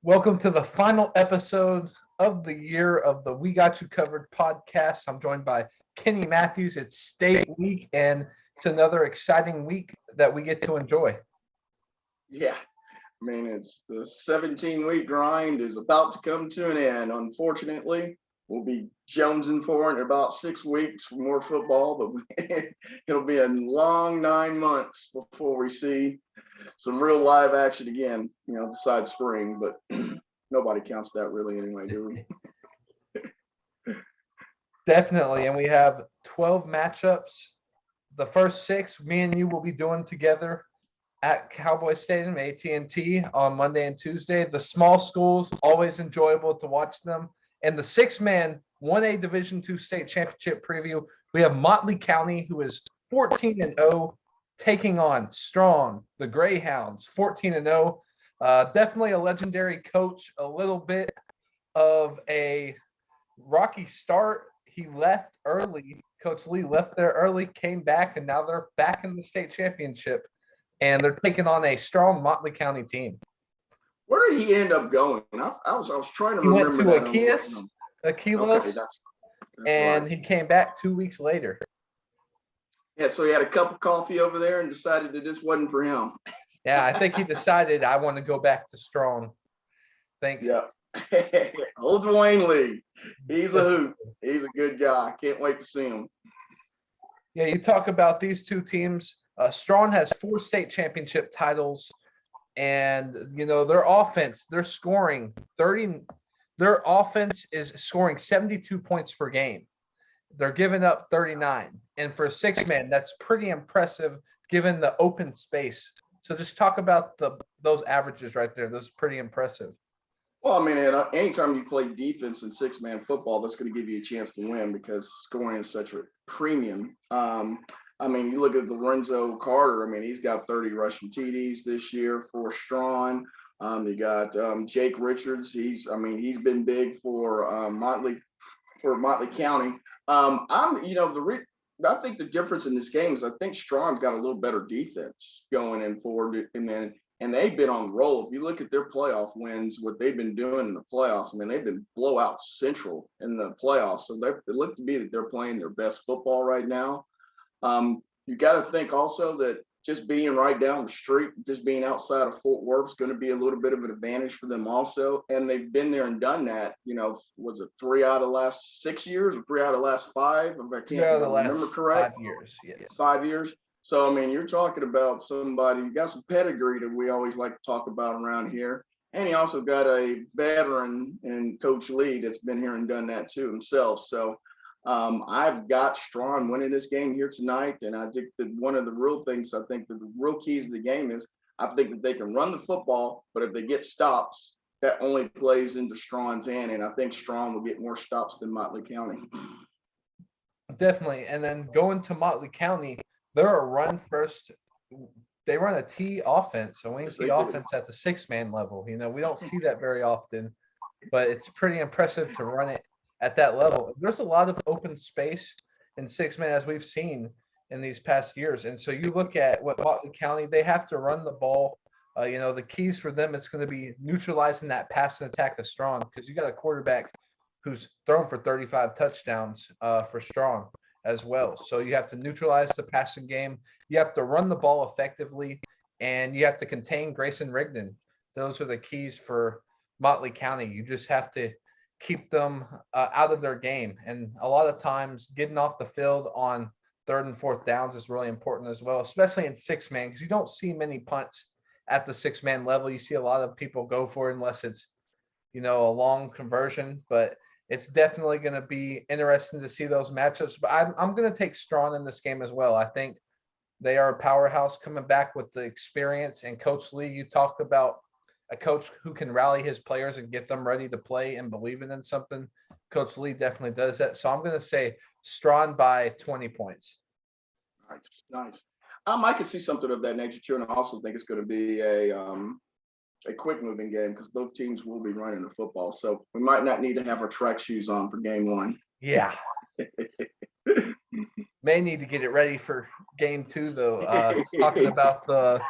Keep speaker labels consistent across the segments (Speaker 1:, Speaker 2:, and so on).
Speaker 1: Welcome to the final episode of the year of the We Got You Covered podcast. I'm joined by Kenny Matthews. It's state week, and it's another exciting week that we get to enjoy.
Speaker 2: Yeah, I mean, it's the 17-week grind is about to come to an end. Unfortunately, we'll be jonesing for it in about 6 weeks for more football, but it'll be a long 9 months before we see some real live action again, besides spring, but nobody counts that really anyway, do we?
Speaker 1: Definitely, and we have 12 matchups. The first 6, me and you will be doing together at Cowboy Stadium, AT&T, on Monday and Tuesday. The small schools, always enjoyable to watch them. And the 6-man 1A Division II state championship preview, we have Motley County, who is 14-0, taking on Strong, the Greyhounds, 14-0. Definitely a legendary coach, a little bit of a rocky start. He left early. Coach Lee left there early, came back, and now they're back in the state championship. And they're taking on a strong Motley County team.
Speaker 2: Where did he end up going? I was trying to remember.
Speaker 1: He went to Aquiles, that's and right. He came back 2 weeks later.
Speaker 2: Yeah, so he had a cup of coffee over there and decided that this wasn't for him.
Speaker 1: Yeah, I think he decided I want to go back to Strong. Thank you.
Speaker 2: Yeah. Old Dwayne Lee. He's a hoot. He's a good guy. Can't wait to see him.
Speaker 1: Yeah, you talk about these two teams. Strong has 4 state championship titles, and their offense, they're scoring 30. Their offense is scoring 72 points per game. They're giving up 39, and for a 6-man, that's pretty impressive given the open space. So just talk about those averages right there. Those are pretty impressive.
Speaker 2: Well, I mean, anytime you play defense in 6-man football, that's going to give you a chance to win because scoring is such a premium. I mean, you look at Lorenzo Carter. I mean, he's got 30 rushing TDs this year for Strong. You got Jake Richards. He's been big for Motley County. I think the difference in this game is I think Strong's got a little better defense going in forward, and they've been on the roll. If you look at their playoff wins, what they've been doing in the playoffs, I mean, they've been blowout central in the playoffs. So they look to be that they're playing their best football right now. You got to think also that just being right down the street, just being outside of Fort Worth is going to be a little bit of an advantage for them also. And they've been there and done that, was it 3 out of the last 6 years or 3 out of the last 5? If I can't remember correct.
Speaker 1: 5 years, yes.
Speaker 2: 5 years. So, I mean, you're talking about somebody, you got some pedigree that we always like to talk about around here. And he also got a veteran in Coach Lee that's been here and done that too himself. So, I've got Strong winning this game here tonight, and I think that one of the real things, I think that the real keys of the game is I think that they can run the football, but if they get stops, that only plays into Strong's hand, and I think Strong will get more stops than Motley County.
Speaker 1: Definitely, and then going to Motley County, they're a run first. They run a T offense, a wing T offense at the 6-man level. We don't see that very often, but it's pretty impressive to run it at that level. There's a lot of open space in 6-man as we've seen in these past years. And so you look at what Motley County, they have to run the ball. The keys for them, it's going to be neutralizing that pass and attack of Strong because you got a quarterback who's thrown for 35 touchdowns for Strong as well. So you have to neutralize the passing game. You have to run the ball effectively, and you have to contain Grayson Rigdon. Those are the keys for Motley County. You just have to keep them out of their game. And a lot of times getting off the field on 3rd and 4th downs is really important as well, especially in 6-man, because you don't see many punts at the 6-man level. You see a lot of people go for it unless it's, a long conversion, but it's definitely going to be interesting to see those matchups. But I'm going to take Strong in this game as well. I think they are a powerhouse coming back with the experience. And Coach Lee, you talked about a coach who can rally his players and get them ready to play and believing in something. Coach Lee definitely does that. So I'm going to say Strong by 20 points.
Speaker 2: Nice. I can see something of that nature too, and I also think it's going to be a quick moving game because both teams will be running the football. So we might not need to have our track shoes on for game 1.
Speaker 1: Yeah. May need to get it ready for game 2 though. Talking about the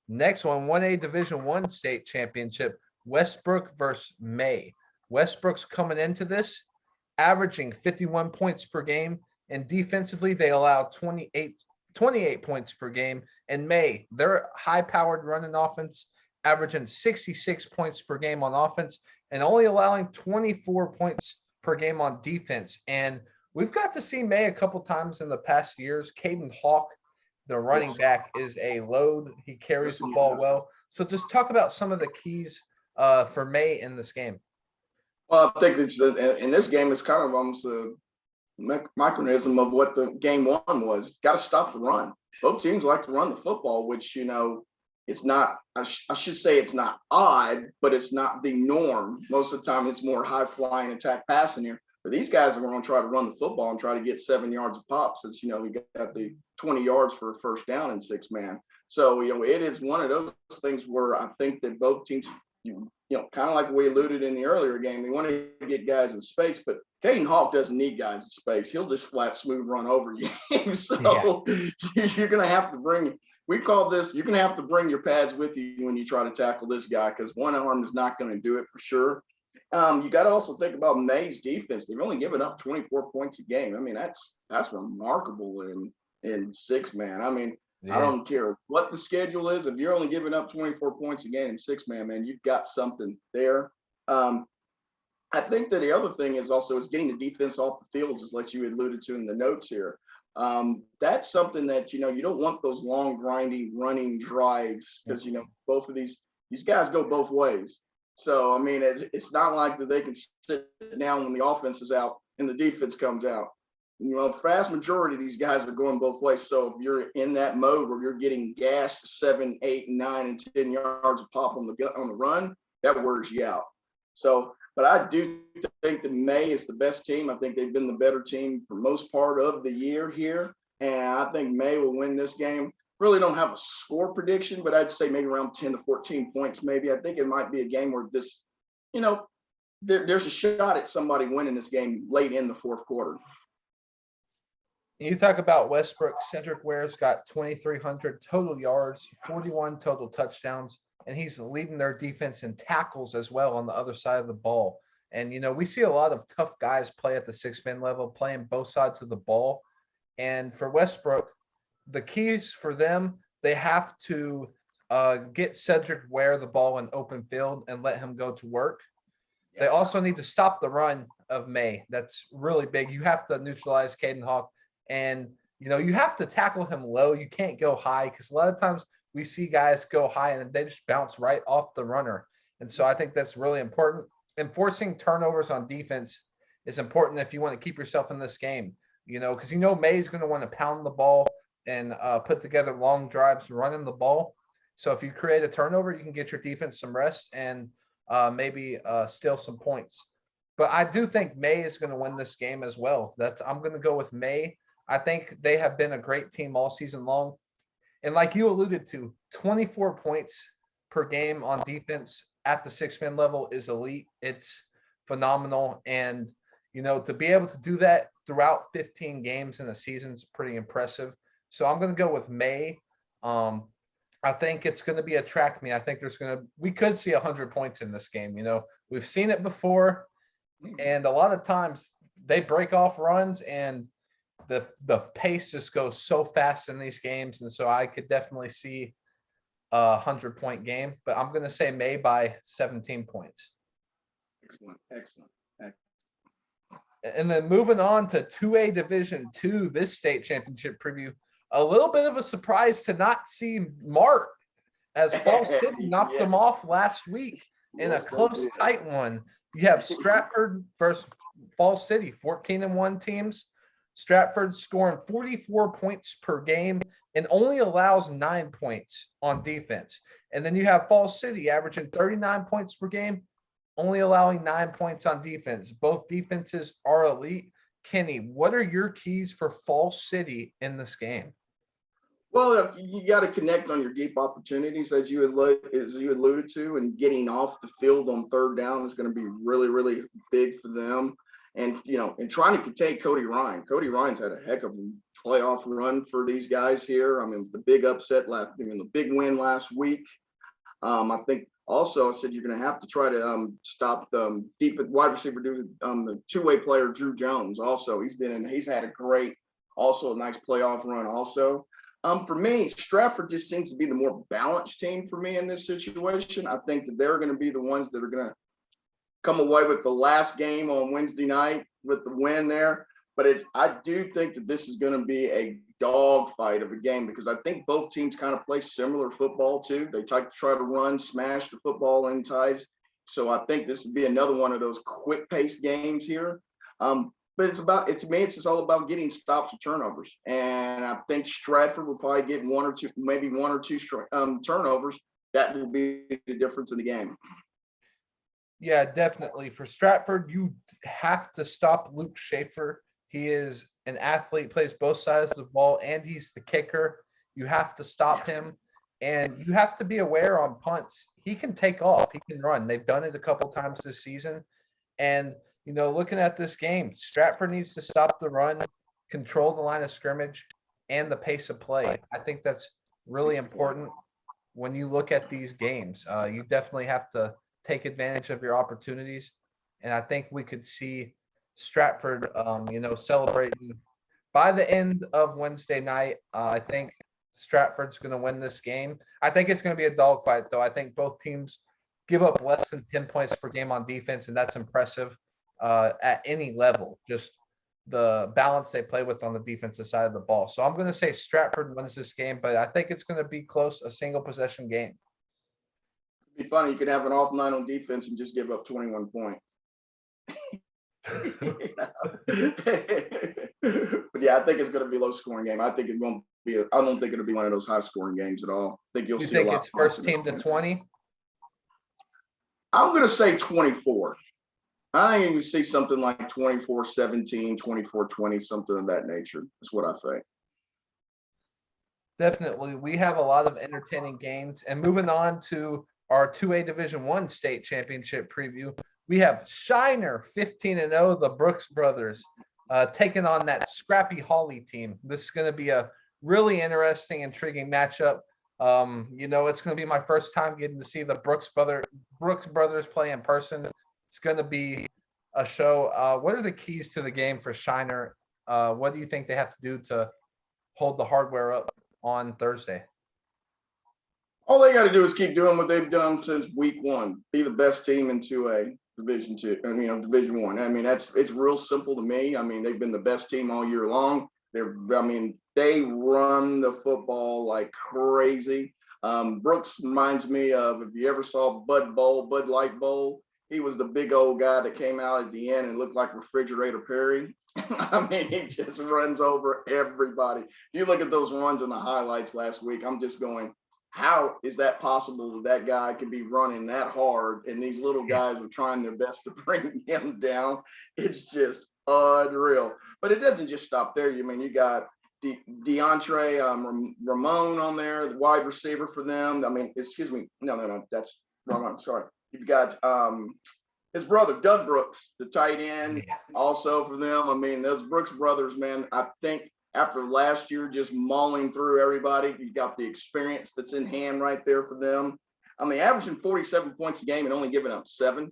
Speaker 1: next one, 1A Division I state championship. Westbrook versus May. Westbrook's coming into this averaging 51 points per game, and defensively they allow 28 points per game. And May, their high-powered running offense, averaging 66 points per game on offense and only allowing 24 points per game on defense. And we've got to see May a couple times in the past years. Caden Hawk, the running back, is a load. He carries the ball well. So just talk about some of the keys for May in this game.
Speaker 2: Well, I think it's in this game, it's kind of almost a micronism of what the game one was. Got to stop the run. Both teams like to run the football, which, it's not, I should say it's not odd, but it's not the norm. Most of the time, it's more high flying attack passing here. But these guys are going to try to run the football and try to get 7 yards of pop, since, we got the 20 yards for a first down in 6-man. So, it is one of those things where I think that both teams, kind of like we alluded in the earlier game, they want to get guys in space, but Caden Hawk doesn't need guys in space. He'll just flat smooth run over you. So you're going to have to bring, we call this, you're going to have to bring your pads with you when you try to tackle this guy, because one arm is not going to do it for sure. You got to also think about May's defense. They've only given up 24 points a game. I mean, that's remarkable in 6-man. I mean, I don't care what the schedule is. If you're only giving up 24 points a game in 6-man, man, you've got something there. I think that the other thing is getting the defense off the field, just like you alluded to in the notes here. That's something that, you don't want those long, grinding, running drives, because, both of these guys go both ways. So, I mean, it's not like that they can sit down when the offense is out and the defense comes out. Vast majority of these guys are going both ways. So if you're in that mode where you're getting gashed 7, 8, 9, and 10 yards of pop on the run, that wears you out. So, but I do think that May is the best team. I think they've been the better team for most part of the year here. And I think May will win this game. Really don't have a score prediction, but I'd say maybe around 10 to 14 points, maybe. I think it might be a game where this, there's a shot at somebody winning this game late in the fourth quarter.
Speaker 1: You talk about Westbrook. Cedric Ware's got 2,300 total yards, 41 total touchdowns, and he's leading their defense in tackles as well on the other side of the ball. And, we see a lot of tough guys play at the 6-man level, playing both sides of the ball. And for Westbrook, the keys for them, they have to get Cedric Ware the ball in open field and let him go to work. They also need to stop the run of May. That's really big. You have to neutralize Caden Hawk. And, you have to tackle him low. You can't go high, because a lot of times we see guys go high and they just bounce right off the runner. And so I think that's really important. Enforcing turnovers on defense is important if you want to keep yourself in this game, because May's going to want to pound the ball and put together long drives running the ball. So if you create a turnover, you can get your defense some rest and maybe steal some points. But I do think May is going to win this game as well. I'm going to go with May. I think they have been a great team all season long. And like you alluded to, 24 points per game on defense at the 6-man level is elite. It's phenomenal. And, to be able to do that throughout 15 games in a season is pretty impressive. So I'm going to go with May. I think it's going to be a track meet. I think we could see 100 points in this game. We've seen it before, and a lot of times they break off runs and the pace just goes so fast in these games. And so I could definitely see a 100-point game, but I'm going to say May by 17 points.
Speaker 2: Excellent.
Speaker 1: And then moving on to 2A Division II, this state championship preview, a little bit of a surprise to not see Mark, as Falls City knocked them off last week in a close, tight one. You have Stratford versus Falls City, 14-1 teams. Stratford scoring 44 points per game and only allows 9 points on defense. And then you have Falls City averaging 39 points per game, only allowing 9 points on defense. Both defenses are elite. Kenny, what are your keys for Falls City in this game?
Speaker 2: Well, you got to connect on your deep opportunities, as you alluded to, and getting off the field on third down is going to be really, really big for them. And, and trying to contain Cody Ryan. Cody Ryan's had a heck of a playoff run for these guys here. I mean, the big upset the big win last week. I think also I said you're going to have to try to stop the defense wide receiver, the two-way player Drew Jones. Also, he's had a great, also a nice playoff run. Also, for me, Stratford just seems to be the more balanced team for me in this situation. I think that they're going to be the ones that are going to come away with the last game on Wednesday night with the win there. But I do think that this is going to be a dogfight of a game because I think both teams kind of play similar football too. They try to run, smash the football in ties. So I think this would be another one of those quick-paced games here. But to me, it's just all about getting stops and turnovers. And I think Stratford will probably get one or two turnovers. That will be the difference in the game.
Speaker 1: Yeah, definitely. For Stratford, you have to stop Luke Schaefer. He is an athlete, plays both sides of the ball, and he's the kicker. You have to stop him, and you have to be aware on punts. He can take off. He can run. They've done it a couple times this season. And, looking at this game, Stratford needs to stop the run, control the line of scrimmage, and the pace of play. I think that's really important when you look at these games. You definitely have to take advantage of your opportunities. And I think we could see Stratford, celebrating by the end of Wednesday night. I think Stratford's going to win this game. I think it's going to be a dogfight, though. I think both teams give up less than 10 points per game on defense, and that's impressive at any level, just the balance they play with on the defensive side of the ball. So I'm going to say Stratford wins this game, but I think it's going to be close, a single possession game.
Speaker 2: It'd be funny. You could have an off night on defense and just give up 21 points. But yeah, I think it's going to be a low scoring game. I think it won't be. I don't think it'll be one of those high scoring games at all. I think you'll see a lot.
Speaker 1: It's first team to 20?
Speaker 2: I'm going to say 24. I think you see something like 24-17, 24-20, something of that nature. That's what I think.
Speaker 1: Definitely. We have a lot of entertaining games. And moving on to our 2A Division I state championship preview, we have Shiner 15-0, the Brooks brothers, taking on that scrappy Hawley team. This is going to be a really interesting, intriguing matchup. It's going to be my first time getting to see the Brooks brothers play in person. It's going to be a show. What are the keys to the game for Shiner? What do you think they have to do to hold the hardware up on Thursday?
Speaker 2: All they got to do is keep doing what they've done since week one. Be the best team in 2A Division II. Division I. It's real simple to me. They've been the best team all year long. They run the football like crazy. Brooks reminds me of, if you ever saw Bud Light Bowl, he was the big old guy that came out at the end and looked like Refrigerator Perry. He just runs over everybody. You look at those runs in the highlights last week, I'm just going, how is that possible that guy could be running that hard and these little guys are trying their best to bring him down? It's just unreal. But it doesn't just stop there. You got DeAndre Ramon on there, the wide receiver for them. Excuse me. No, that's wrong. I'm sorry. You've got his brother, Doug Brooks, the tight end, also for them. Those Brooks brothers, man, I think after last year just mauling through everybody, you got the experience that's in hand right there for them. Averaging 47 points a game and only giving up 7.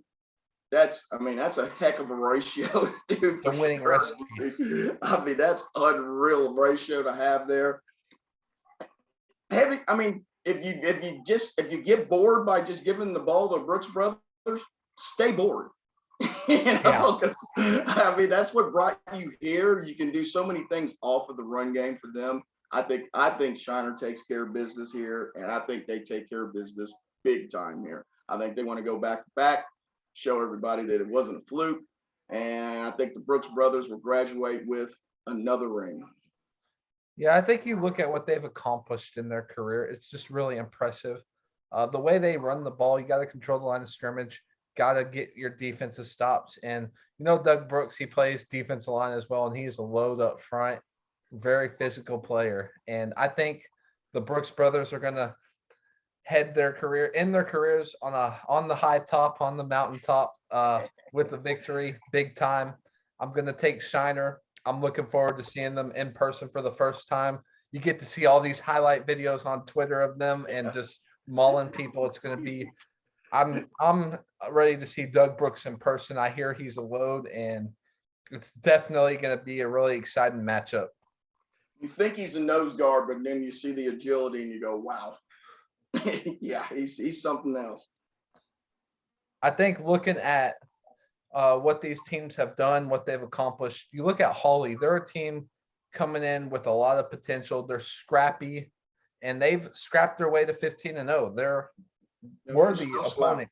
Speaker 2: That's a heck of a ratio, dude.
Speaker 1: It's a winning recipe.
Speaker 2: That's unreal ratio to have there. If you get bored by just giving the ball to Brooks brothers, stay bored. Because that's what brought you here. You can do so many things off of the run game for them. I think Shiner takes care of business here, and I think they take care of business big time here. I think they want to go back to back, show everybody that it wasn't a fluke, and I think the Brooks brothers will graduate with another ring.
Speaker 1: Yeah, I think you look at what they've accomplished in their career. It's just really impressive. The way they run the ball, you got to control the line of scrimmage, got to get your defensive stops. And, Doug Brooks, he plays defensive line as well, and he's a load up front, very physical player. And I think the Brooks brothers are going to head their careers on the high top, on the mountaintop with the victory, big time. I'm going to take Shiner. I'm looking forward to seeing them in person for the first time. You get to see all these highlight videos on Twitter of them and just mauling people. It's going to be. I'm ready to see Doug Brooks in person. I hear he's a load, and it's definitely going to be a really exciting matchup.
Speaker 2: You think he's a nose guard, but then you see the agility and you go, wow. Yeah, he's something else.
Speaker 1: I think looking at what these teams have done, what they've accomplished, you look at Hawley, they're a team coming in with a lot of potential. They're scrappy, and they've scrapped their way to 15-0. They're worthy opponent.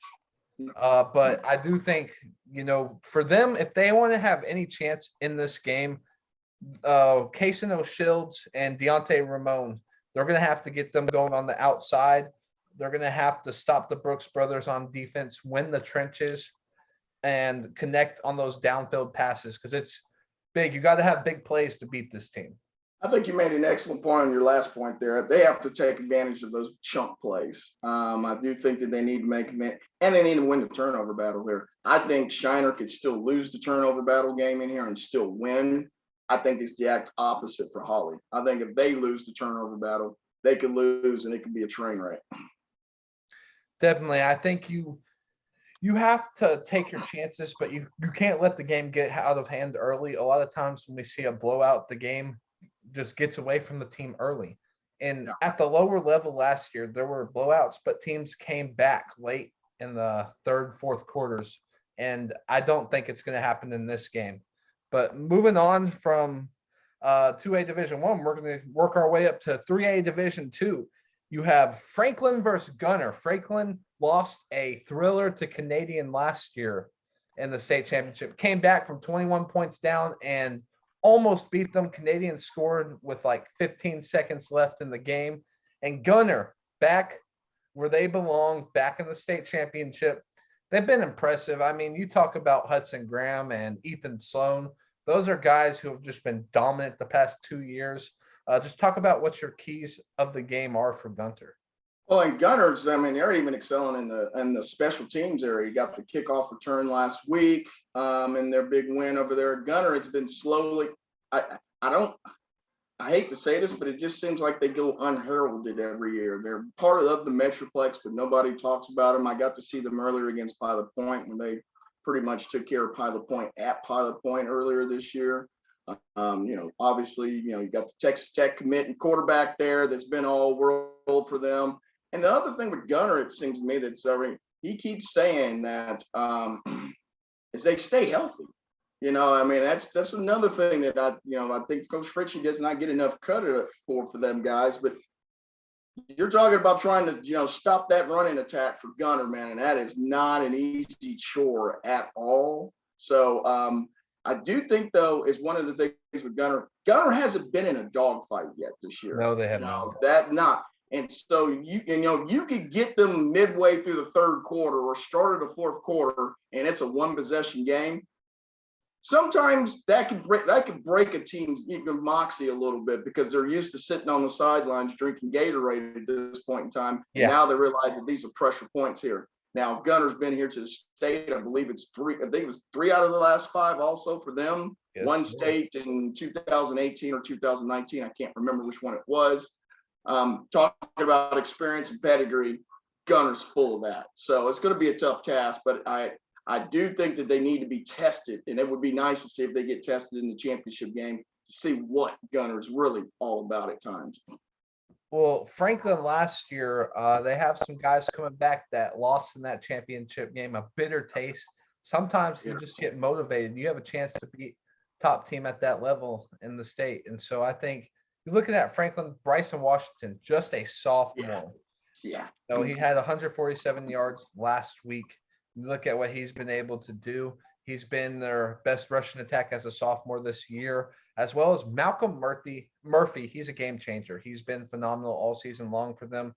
Speaker 1: But I do think, for them, if they want to have any chance in this game, Kaysen O'Shields and Deontay Ramon, they're going to have to get them going on the outside. They're going to have to stop the Brooks brothers on defense, win the trenches, and connect on those downfield passes because it's big. You got to have big plays to beat this team.
Speaker 2: I think you made an excellent point on your last point there. They have to take advantage of those chunk plays. I do think that they need to make it, and they need to win the turnover battle here. I think Shiner could still lose the turnover battle game in here and still win. I think it's the exact opposite for Hawley. I think if they lose the turnover battle, they could lose and it could be a train wreck.
Speaker 1: Definitely. I think you have to take your chances, but you can't let the game get out of hand early. A lot of times when we see a blowout, the game just gets away from the team early. And at the lower level last year, there were blowouts, but teams came back late in the third, fourth quarters. And I don't think it's going to happen in this game. But moving on from 2A Division I, we're going to work our way up to 3A Division II. You have Franklin versus Gunner. Franklin lost a thriller to Canadian last year in the state championship. Came back from 21 points down and almost beat them. Canadian scored with like 15 seconds left in the game. And Gunner back where they belong, back in the state championship. They've been impressive. I mean, you talk about Hudson Graham and Ethan Sloan. Those are guys who have just been dominant the past 2 years. Just talk about what your keys of the game are for Gunter.
Speaker 2: Well, and Gunners, I mean, they're even excelling in the special teams area. You got the kickoff return last week, and their big win over there at Gunner. It's been slowly. I hate to say this, but it just seems like they go unheralded every year. They're part of the Metroplex, but nobody talks about them. I got to see them earlier against Pilot Point when they pretty much took care of Pilot Point at Pilot Point earlier this year. Obviously, you got the Texas Tech commit and quarterback there that's been all world for them. And the other thing with Gunner, it seems to me that he keeps saying that is they stay healthy. I mean, that's another thing that I think Coach Fritchie does not get enough credit for them guys. But you're talking about trying to, stop that running attack for Gunner, man, and that is not an easy chore at all. So I do think, though, is one of the things with Gunner. Gunner hasn't been in a dogfight yet this year.
Speaker 1: No, they have not.
Speaker 2: That not. And so you could get them midway through the third quarter or start of the fourth quarter, and it's a one possession game. Sometimes that could break a team's moxie a little bit because they're used to sitting on the sidelines drinking Gatorade at this point in time. Yeah. And now they realize that these are pressure points here. Now Gunner's been here to the state. I believe it's three. I think it was 3 out of the last 5 also for them. Yes, one state in 2018 or 2019. I can't remember which one it was. Talking about experience and pedigree, Gunner's full of that. So it's going to be a tough task, but I do think that they need to be tested, and it would be nice to see if they get tested in the championship game to see what Gunner's really all about at times.
Speaker 1: Well, Franklin last year, they have some guys coming back that lost in that championship game, a bitter taste. Sometimes you just get motivated. You have a chance to beat top team at that level in the state. And so I think you're looking at Franklin, Bryson Washington, just a sophomore.
Speaker 2: Yeah.
Speaker 1: So he had 147 yards last week. You look at what he's been able to do. He's been their best rushing attack as a sophomore this year, as well as Malcolm Murphy. He's a game changer. He's been phenomenal all season long for them.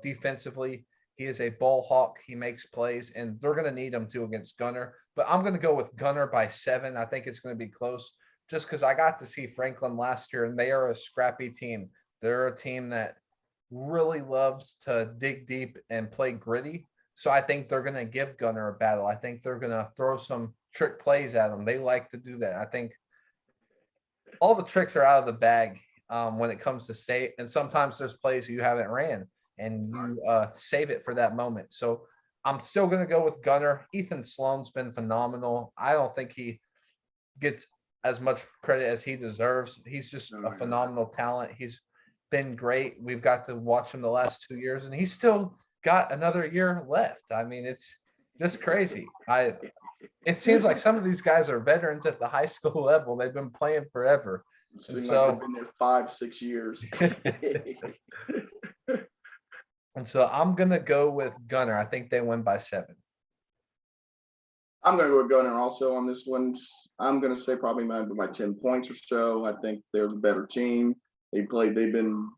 Speaker 1: Defensively, he is a ball hawk. He makes plays, and they're going to need him to against Gunner. But I'm going to go with Gunner by 7. I think it's going to be close just because I got to see Franklin last year, and they are a scrappy team. They're a team that really loves to dig deep and play gritty. So I think they're going to give Gunner a battle. I think they're going to throw some trick plays at them. They like to do that. I think all the tricks are out of the bag when it comes to state. And sometimes there's plays you haven't ran. and you save it for that moment. So I'm still going to go with Gunner. Ethan Sloan's been phenomenal. I don't think he gets as much credit as he deserves. He's just a phenomenal talent. He's been great. We've got to watch him the last 2 years, and he's still got another year left. I mean, it's just crazy. It seems like some of these guys are veterans at the high school level. They've been playing forever. And
Speaker 2: Seems like
Speaker 1: so,
Speaker 2: they've been there 5-6 years.
Speaker 1: and so I'm gonna go with Gunner. I think they win by 7.
Speaker 2: I'm going to go with Gunner also on this one. I'm going to say probably by 10 points or so. I think they're the better team. They've been,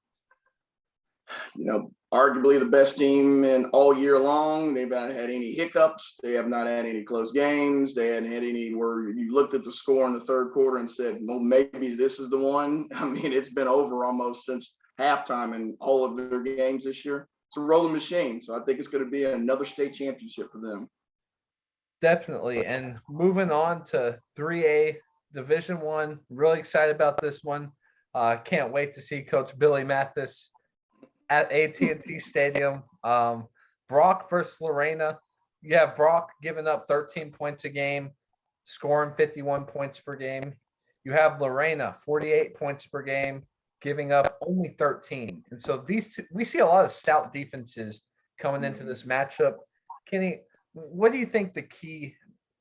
Speaker 2: arguably the best team in all year long. They've not had any hiccups. They have not had any close games. They hadn't had any where you looked at the score in the third quarter and said, well, maybe this is the one. I mean, it's been over almost since halftime in all of their games this year. It's a rolling machine. So I think it's going to be another state championship for them.
Speaker 1: Definitely. And moving on to 3A Division 1, really excited about this one. Can't wait to see Coach Billy Mathis at AT&T Stadium. Brock versus Lorena. You have Brock giving up 13 points a game, scoring 51 points per game. You have Lorena 48 points per game, giving up only 13. And so these two, we see a lot of stout defenses coming into this matchup. Kenny, what do you think the key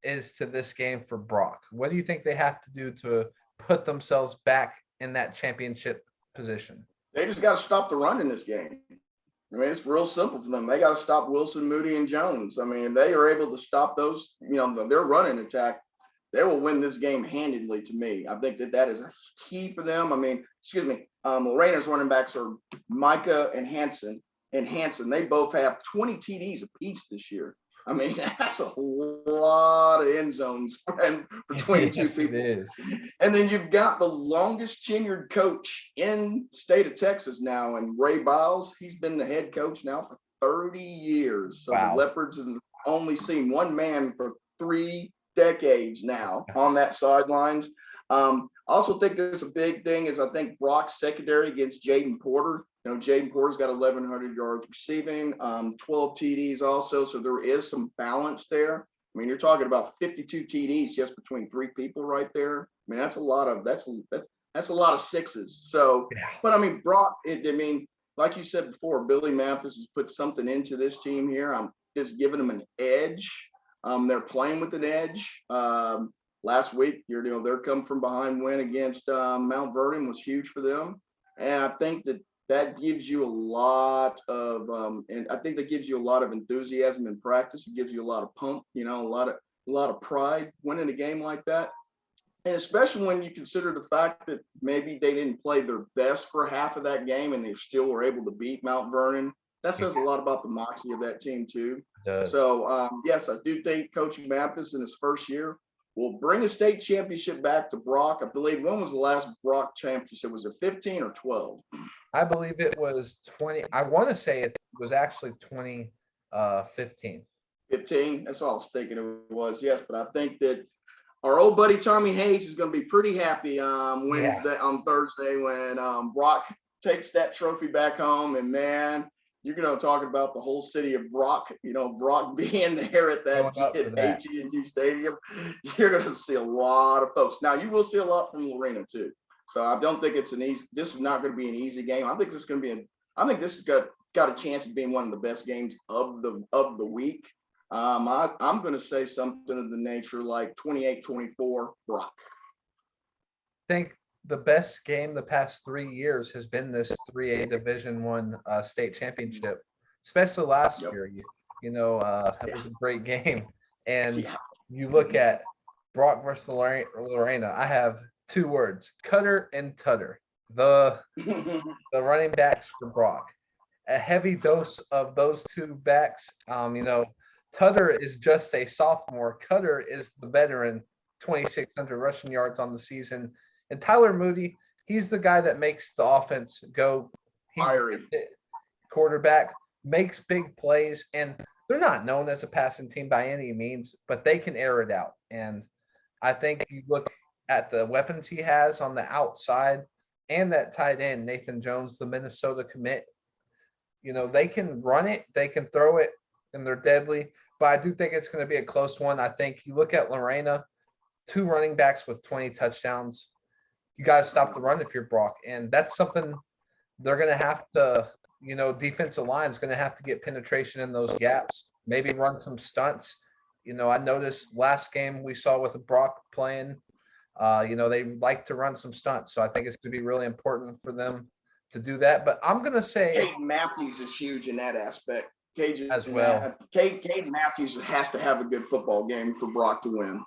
Speaker 1: is to this game for Brock? What do you think they have to do to put themselves back in that championship position?
Speaker 2: They just got to stop the run in this game. I mean, it's real simple for them. They got to stop Wilson, Moody, and Jones. I mean, if they are able to stop those, their running attack, they will win this game handedly to me. I think that is a key for them. I mean, Lorena's running backs are Micah and Hanson. They both have 20 TDs apiece this year. I mean, that's a lot of end zones for 22
Speaker 1: Yes,
Speaker 2: people.
Speaker 1: It is.
Speaker 2: And then you've got the longest tenured coach in the state of Texas now, and Ray Biles. He's been the head coach now for 30 years. So
Speaker 1: Wow.
Speaker 2: The Leopards have only seen one man for 3 decades now on that sidelines. I also think there's a big thing is I think Brock's secondary against Jaden Porter. Jaden Porter's got 1,100 yards receiving, 12 TDs also. So there is some balance there. I mean, you're talking about 52 TDs just between 3 people right there. I mean, that's a lot of sixes. So,
Speaker 1: Yeah.
Speaker 2: But I mean, Brock, like you said before, Billy Mathis has put something into this team here. I'm just giving them an edge. They're playing with an edge. Last week, their come from behind win against Mount Vernon was huge for them. And I think that gives you a lot of, and I think that gives you a lot of enthusiasm in practice. It gives you a lot of pump, a lot of pride winning a game like that. And especially when you consider the fact that maybe they didn't play their best for half of that game and they still were able to beat Mount Vernon. That says a lot about the moxie of that team too. So yes, I do think Coach Mathis in his first year will bring a state championship back to Brock. I believe, when was the last Brock championship? Was it 15 or 12?
Speaker 1: I believe it was 20. I want to say it was actually 2015.
Speaker 2: 15. That's what I was thinking it was. Yes, but I think that our old buddy Tommy Hayes is going to be pretty happy on Thursday when Brock takes that trophy back home. And man, you're going to talk about the whole city of Brock. Brock being there at that AT&T Stadium. You're going to see a lot of folks. Now you will see a lot from Lorena too. So I don't think this is not going to be an easy game. I think this has got a chance of being one of the best games of the week. I'm going to say something of the nature like 28-24 Brock.
Speaker 1: I think the best game the past 3 years has been this 3A Division 1 state championship, especially last year. It was a great game. And you look at Brock versus Lorena. I have 2 words: Cutter and Tutter. The running backs for Brock. A heavy dose of those 2 backs. Tutter is just a sophomore. Cutter is the veteran, 2,600 rushing yards on the season. And Tyler Moody, he's the guy that makes the offense go.
Speaker 2: Fiery.
Speaker 1: Quarterback, makes big plays, and they're not known as a passing team by any means, but they can air it out. And I think you look at the weapons he has on the outside and that tight end, Nathan Jones, the Minnesota commit. they can run it, they can throw it, and they're deadly. But I do think it's going to be a close one. I think you look at Lorena, 2 running backs with 20 touchdowns. You got to stop the run if you're Brock. And that's something they're going to have to, defensive line is going to have to get penetration in those gaps, maybe run some stunts. I noticed last game we saw with Brock playing, they like to run some stunts. So I think it's going to be really important for them to do that. But I'm going to say
Speaker 2: Caden Matthews is huge in that aspect.
Speaker 1: as well.
Speaker 2: Caden Matthews has to have a good football game for Brock to win.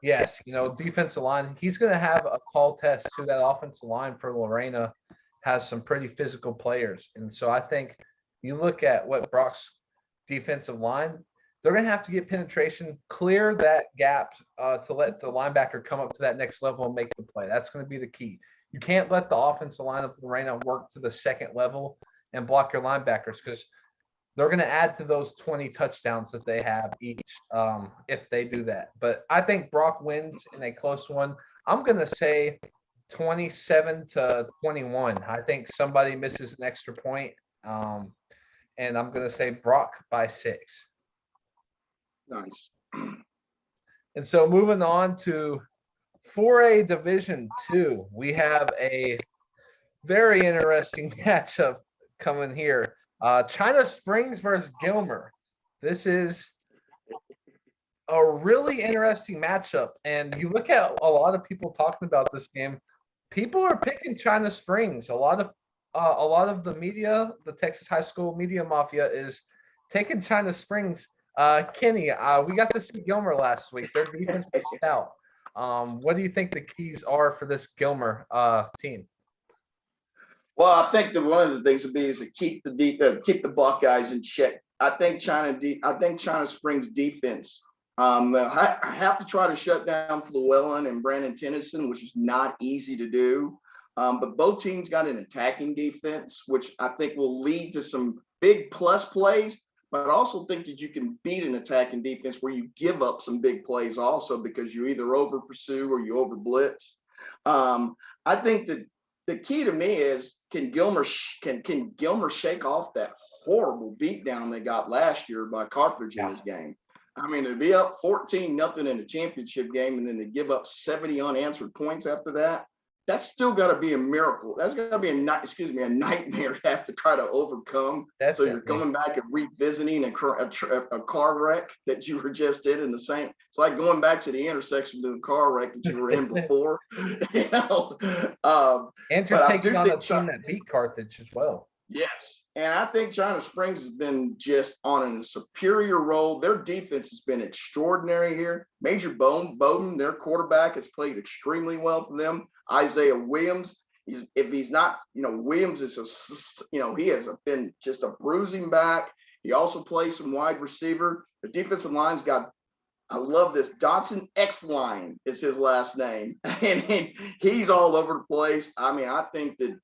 Speaker 1: Yes, defensive line, he's going to have a tall test to that offensive line for Lorena has some pretty physical players. And so I think you look at what Brock's defensive line, they're going to have to get penetration, clear that gap to let the linebacker come up to that next level and make the play. That's going to be the key. You can't let the offensive line of Lorena work to the second level and block your linebackers because they're going to add to those 20 touchdowns that they have each if they do that. But I think Brock wins in a close one. I'm going to say 27-21. I think somebody misses an extra point. And I'm going to say Brock by 6.
Speaker 2: Nice.
Speaker 1: And so moving on to 4A Division 2, we have a very interesting matchup coming here. China Springs versus Gilmer. This is a really interesting matchup. And you look at a lot of people talking about this game. People are picking China Springs. A lot of the media, the Texas high school media mafia, is taking China Springs. Kenny, we got to see Gilmer last week. Their defense is stout. What do you think the keys are for this Gilmer team?
Speaker 2: Well, I think that one of the things would be is to keep the Buckeyes in check. I think China Springs defense. I have to try to shut down Llewellyn and Brandon Tennyson, which is not easy to do. But both teams got an attacking defense, which I think will lead to some big plus plays. But I also think that you can beat an attacking defense where you give up some big plays also because you either over pursue or you over blitz. I think that the key to me is can Gilmer shake off that horrible beatdown they got last year by Carthage in this game? I mean, to be up 14-0 in the championship game and then to give up 70 unanswered points after that, that's still got to be a miracle. That's got to be a nightmare to have to try to overcome. Definitely. So you're coming back and revisiting a car wreck that you were just in the same. It's like going back to the intersection of the car wreck that you were in before.
Speaker 1: And you're taking on a team that beat Carthage as well.
Speaker 2: Yes. And I think China Springs has been just on a superior role. Their defense has been extraordinary here. Major Bowden, their quarterback, has played extremely well for them. Isaiah Williams, Williams is he has been just a bruising back. He also plays some wide receiver. The defensive line's got, I love this, Dotson X-Line is his last name. And he's all over the place. I mean, I think that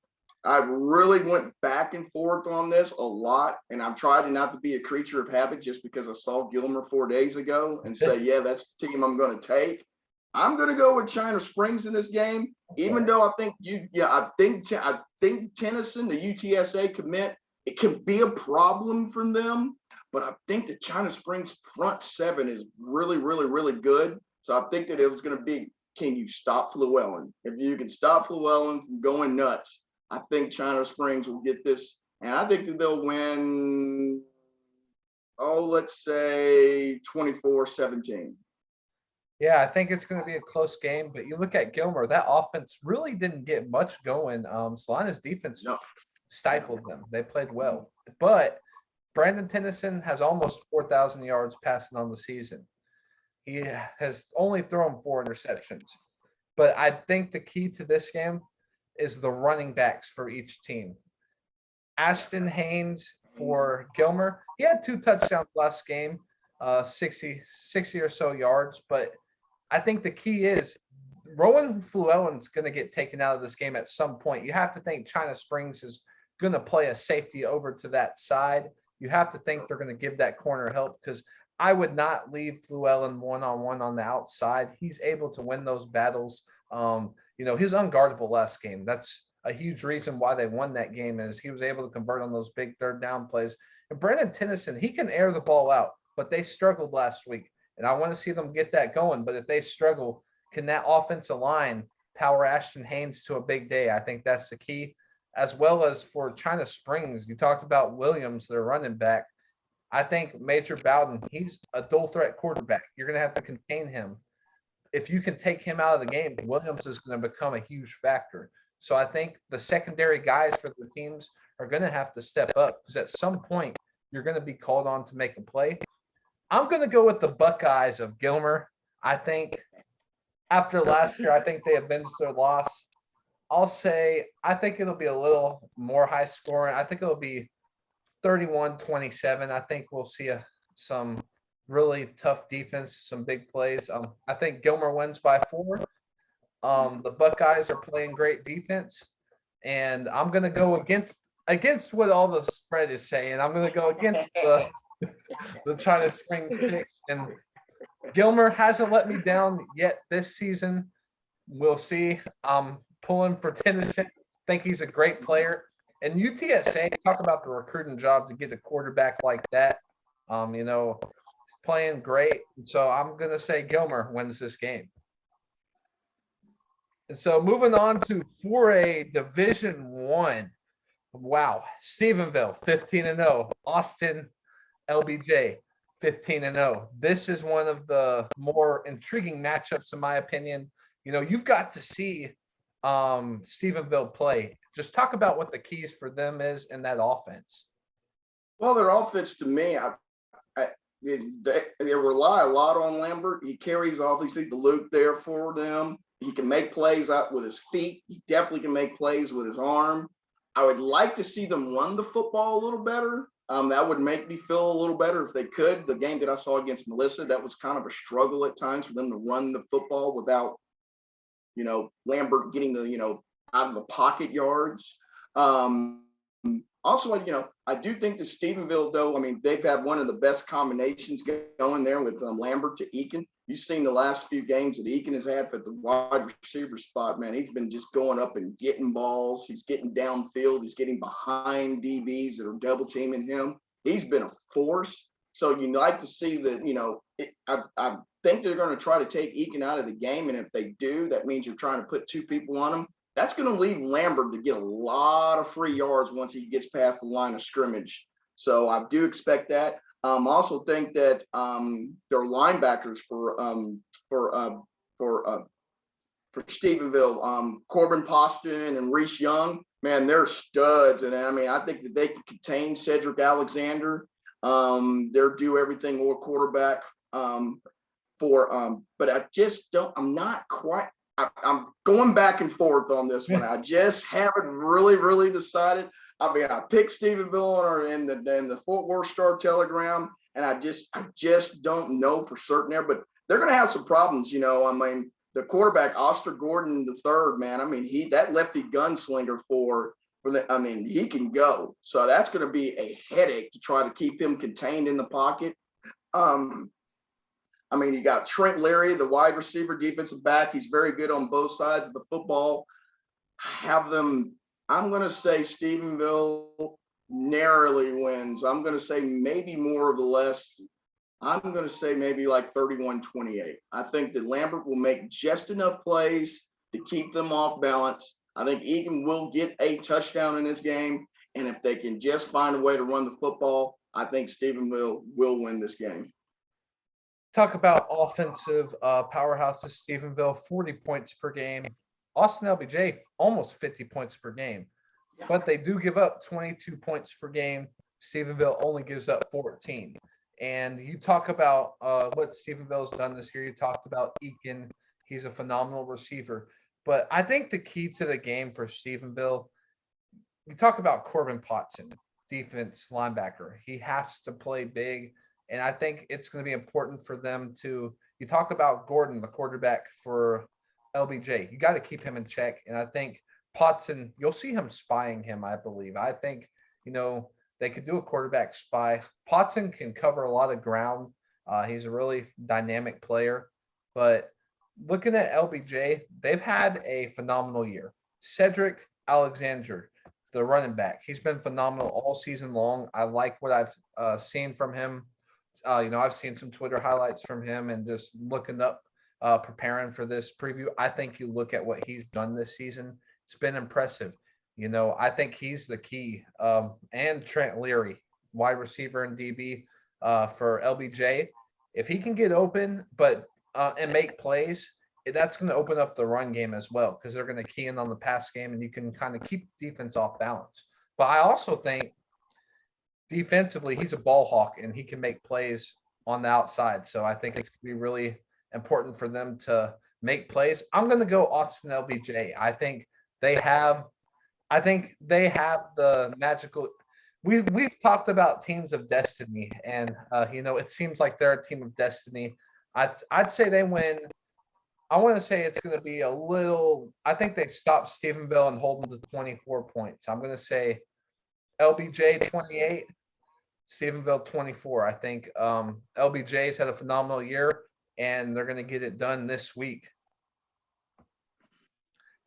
Speaker 2: I really went back and forth on this a lot, and I've tried not to be a creature of habit just because I saw Gilmer 4 days ago and say, yeah, that's the team I'm going to take. I'm going to go with China Springs in this game, even though I think Tennyson, the UTSA commit, it could be a problem for them, but I think that China Springs front seven is really, really, really good. So I think that it was going to be, can you stop Llewellyn? If you can stop Llewellyn from going nuts, I think China Springs will get this, and I think that they'll win, let's say 24-17.
Speaker 1: Yeah, I think it's going to be a close game, but you look at Gilmer, that offense really didn't get much going. Salina's defense stifled them. They played well, but Brandon Tennyson has almost 4,000 yards passing on the season. He has only thrown 4 interceptions, but I think the key to this game is the running backs for each team. Ashton Haynes for Gilmer, he had 2 touchdowns last game, 60 or so yards, but I think the key is Rowan Llewellyn's going to get taken out of this game at some point. You have to think China Springs is going to play a safety over to that side. You have to think they're going to give that corner help because I would not leave Llewellyn one-on-one on the outside. He's able to win those battles. He was unguardable last game. That's a huge reason why they won that game is he was able to convert on those big third down plays. And Brennan Tennyson, he can air the ball out, but they struggled last week. And I want to see them get that going. But if they struggle, can that offensive line power Ashton Haynes to a big day? I think that's the key. As well as for China Springs, you talked about Williams, their running back. I think Major Bowden, he's a dual threat quarterback. You're going to have to contain him. If you can take him out of the game, Williams is going to become a huge factor. So I think the secondary guys for the teams are going to have to step up because at some point you're going to be called on to make a play. I'm going to go with the Buckeyes of Gilmer. I think after last year, I think they avenged their loss. I'll say I think it'll be a little more high scoring. I think it'll be 31-27. I think we'll see some really tough defense, some big plays. I think Gilmer wins by 4. The Buckeyes are playing great defense, and I'm going to go against what all the spread is saying. I'm going to go against the China Springs pick. And Gilmer hasn't let me down yet this season. We'll see. I'm pulling for Tennessee. Think he's a great player. And UTSA, talk about the recruiting job to get a quarterback like that. He's playing great. So I'm going to say Gilmer wins this game. And so moving on to 4A Division 1. Wow. Stephenville, 15-0. Austin, LBJ, 15-0. This is one of the more intriguing matchups, in my opinion. You've got to see Stephenville play. Just talk about what the keys for them is in that offense.
Speaker 2: Well, their offense, to me, they rely a lot on Lambert. He carries obviously the loop there for them. He can make plays out with his feet. He definitely can make plays with his arm. I would like to see them run the football a little better. That would make me feel a little better if they could. The game that I saw against Melissa, that was kind of a struggle at times for them to run the football without, Lambert getting the, out of the pocket yards. Also, I do think that Stephenville, though, they've had one of the best combinations going there with Lambert to Eakin. You've seen the last few games that Eakin has had for the wide receiver spot, man. He's been just going up and getting balls. He's getting downfield. He's getting behind DBs that are double teaming him. He's been a force. So you like to see that, I think they're going to try to take Eakin out of the game. And if they do, that means you're trying to put 2 people on him. That's going to leave Lambert to get a lot of free yards once he gets past the line of scrimmage. So I do expect that. I also think that their linebackers for Stephenville, Corbin Poston and Reese Young, man, they're studs. And I think that they can contain Cedric Alexander. They're do everything or quarterback but I just don't. I'm not quite. I'm going back and forth on this one. I just haven't really decided. I picked Stephenville in the Fort Worth Star Telegram, and I just don't know for certain there. But they're going to have some problems, The quarterback Oster Gordon III, man. That lefty gunslinger he can go. So that's going to be a headache to try to keep him contained in the pocket. You got Trent Leary, the wide receiver, defensive back. He's very good on both sides of the football. I'm going to say Stephenville narrowly wins. I'm going to say maybe more or less. I'm going to say maybe like 31-28. I think that Lambert will make just enough plays to keep them off balance. I think Eakin will get a touchdown in this game. And if they can just find a way to run the football, I think Stephenville will win this game.
Speaker 1: Talk about offensive powerhouses. Stephenville, 40 points per game. Austin LBJ, almost 50 points per game. Yeah. But they do give up 22 points per game. Stephenville only gives up 14. And you talk about what Stephenville's done this year. You talked about Eakin. He's a phenomenal receiver. But I think the key to the game for Stephenville, you talk about Corbin Potson, defense linebacker. He has to play big. And I think it's going to be important for them to – you talked about Gordon, the quarterback for LBJ. You got to keep him in check. And I think Potson, you'll see him spying him, I believe. I think, they could do a quarterback spy. Potson can cover a lot of ground. He's a really dynamic player. But looking at LBJ, they've had a phenomenal year. Cedric Alexander, the running back. He's been phenomenal all season long. I like what I've seen from him. I've seen some Twitter highlights from him and just looking up, preparing for this preview. I think you look at what he's done this season, it's been impressive. I think he's the key. And Trent Leary, wide receiver and DB for LBJ. If he can get open, and make plays, that's going to open up the run game as well because they're going to key in on the pass game and you can kind of keep the defense off balance. But I also think defensively, he's a ball hawk and he can make plays on the outside. So I think it's going to be really important for them to make plays. I'm going to go Austin LBJ. I think they have the magical. We've talked about teams of destiny, and it seems like they're a team of destiny. I'd say they win. I want to say it's going to be a little. I think they stop Stephenville and hold them to 24 points. I'm going to say LBJ 28, Stephenville 24. I think LBJ's had a phenomenal year, and they're going to get it done this week.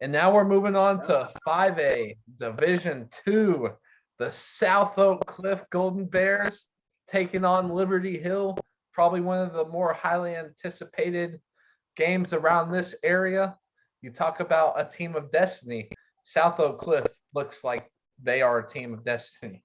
Speaker 1: And now we're moving on to 5A, Division II. The South Oak Cliff Golden Bears taking on Liberty Hill, probably one of the more highly anticipated games around this area. You talk about a team of destiny. South Oak Cliff looks like they are a team of destiny.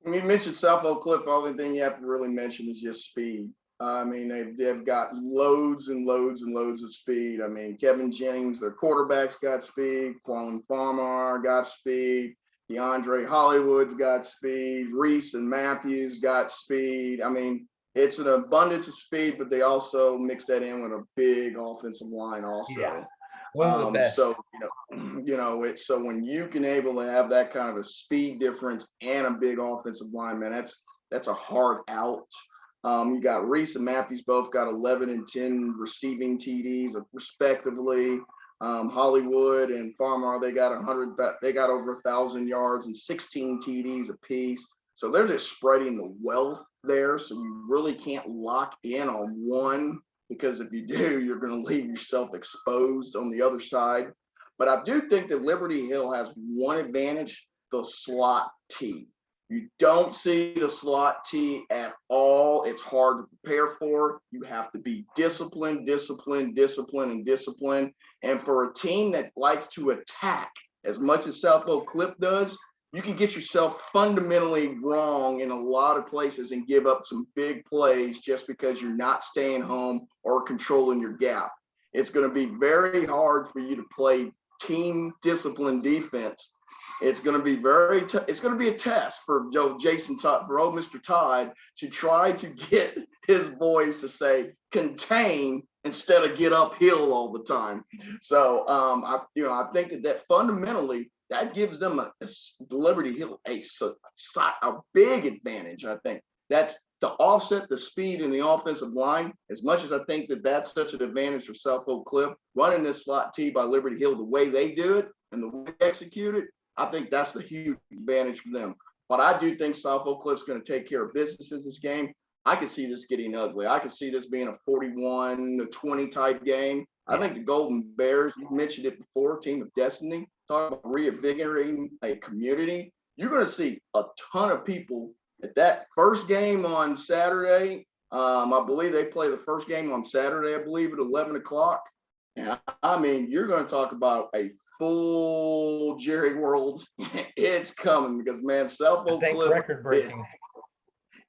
Speaker 2: When you mentioned South Oak Cliff, the only thing you have to really mention is just speed. They've got loads and loads and loads of speed. Kevin Jennings, their quarterback's got speed. Quallen Farmar got speed. DeAndre Hollywood's got speed. Reese and Matthews got speed. It's an abundance of speed, but they also mix that in with a big offensive line also.
Speaker 1: Yeah. One of the best.
Speaker 2: So, so when you can able to have that kind of a speed difference and a big offensive line, man, that's a hard out. You got Reese and Matthews both got 11 and 10 receiving TDs respectively. Hollywood and Farmar, they got over 1,000 yards and 16 TDs apiece. So they're just spreading the wealth there. So you really can't lock in on one, because if you do, you're going to leave yourself exposed on the other side. But I do think that Liberty Hill has one advantage, the slot T. You don't see the slot T at all. It's hard to prepare for. You have to be disciplined. And for a team that likes to attack as much as South Oak Cliff does, you can get yourself fundamentally wrong in a lot of places and give up some big plays just because you're not staying home or controlling your gap. It's going to be very hard for you to play team discipline defense. It's going to be it's going to be a test for Jason Todd, for old Mr. Todd, to try to get his boys to say contain instead of get uphill all the time. So I think that fundamentally that gives them a Liberty Hill a big advantage. I think that's to offset the speed in the offensive line. As much as I think that that's such an advantage for South Oak Cliff, running this slot T by Liberty Hill the way they do it and the way they execute it, I think that's the huge advantage for them. But I do think South Oak Cliff's going to take care of business in this game. I can see this getting ugly. I can see this being a 41-20 type game. I think the Golden Bears, you mentioned it before, team of destiny, talking about reinvigorating a community. You're going to see a ton of people at that first game on Saturday. I believe they play the first game on Saturday, I believe, at 11 o'clock. And you're going to talk about a full Jerry World. It's coming because, man, South Oak Cliff
Speaker 1: record breaking.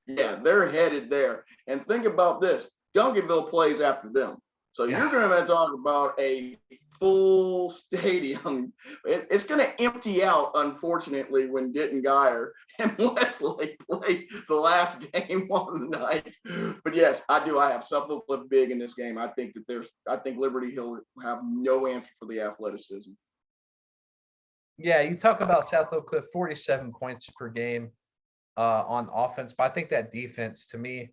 Speaker 2: Yeah, they're headed there. And think about this. Duncanville plays after them. So you're going to talk about a full stadium. It's going to empty out, unfortunately, when Denton Geyer and Wesley play the last game on the night. But yes, I do. I have South Oak Cliff big in this game. I think Liberty Hill have no answer for the athleticism.
Speaker 1: Yeah, you talk about South Oak Cliff, 47 points per game on offense, but I think that defense, to me,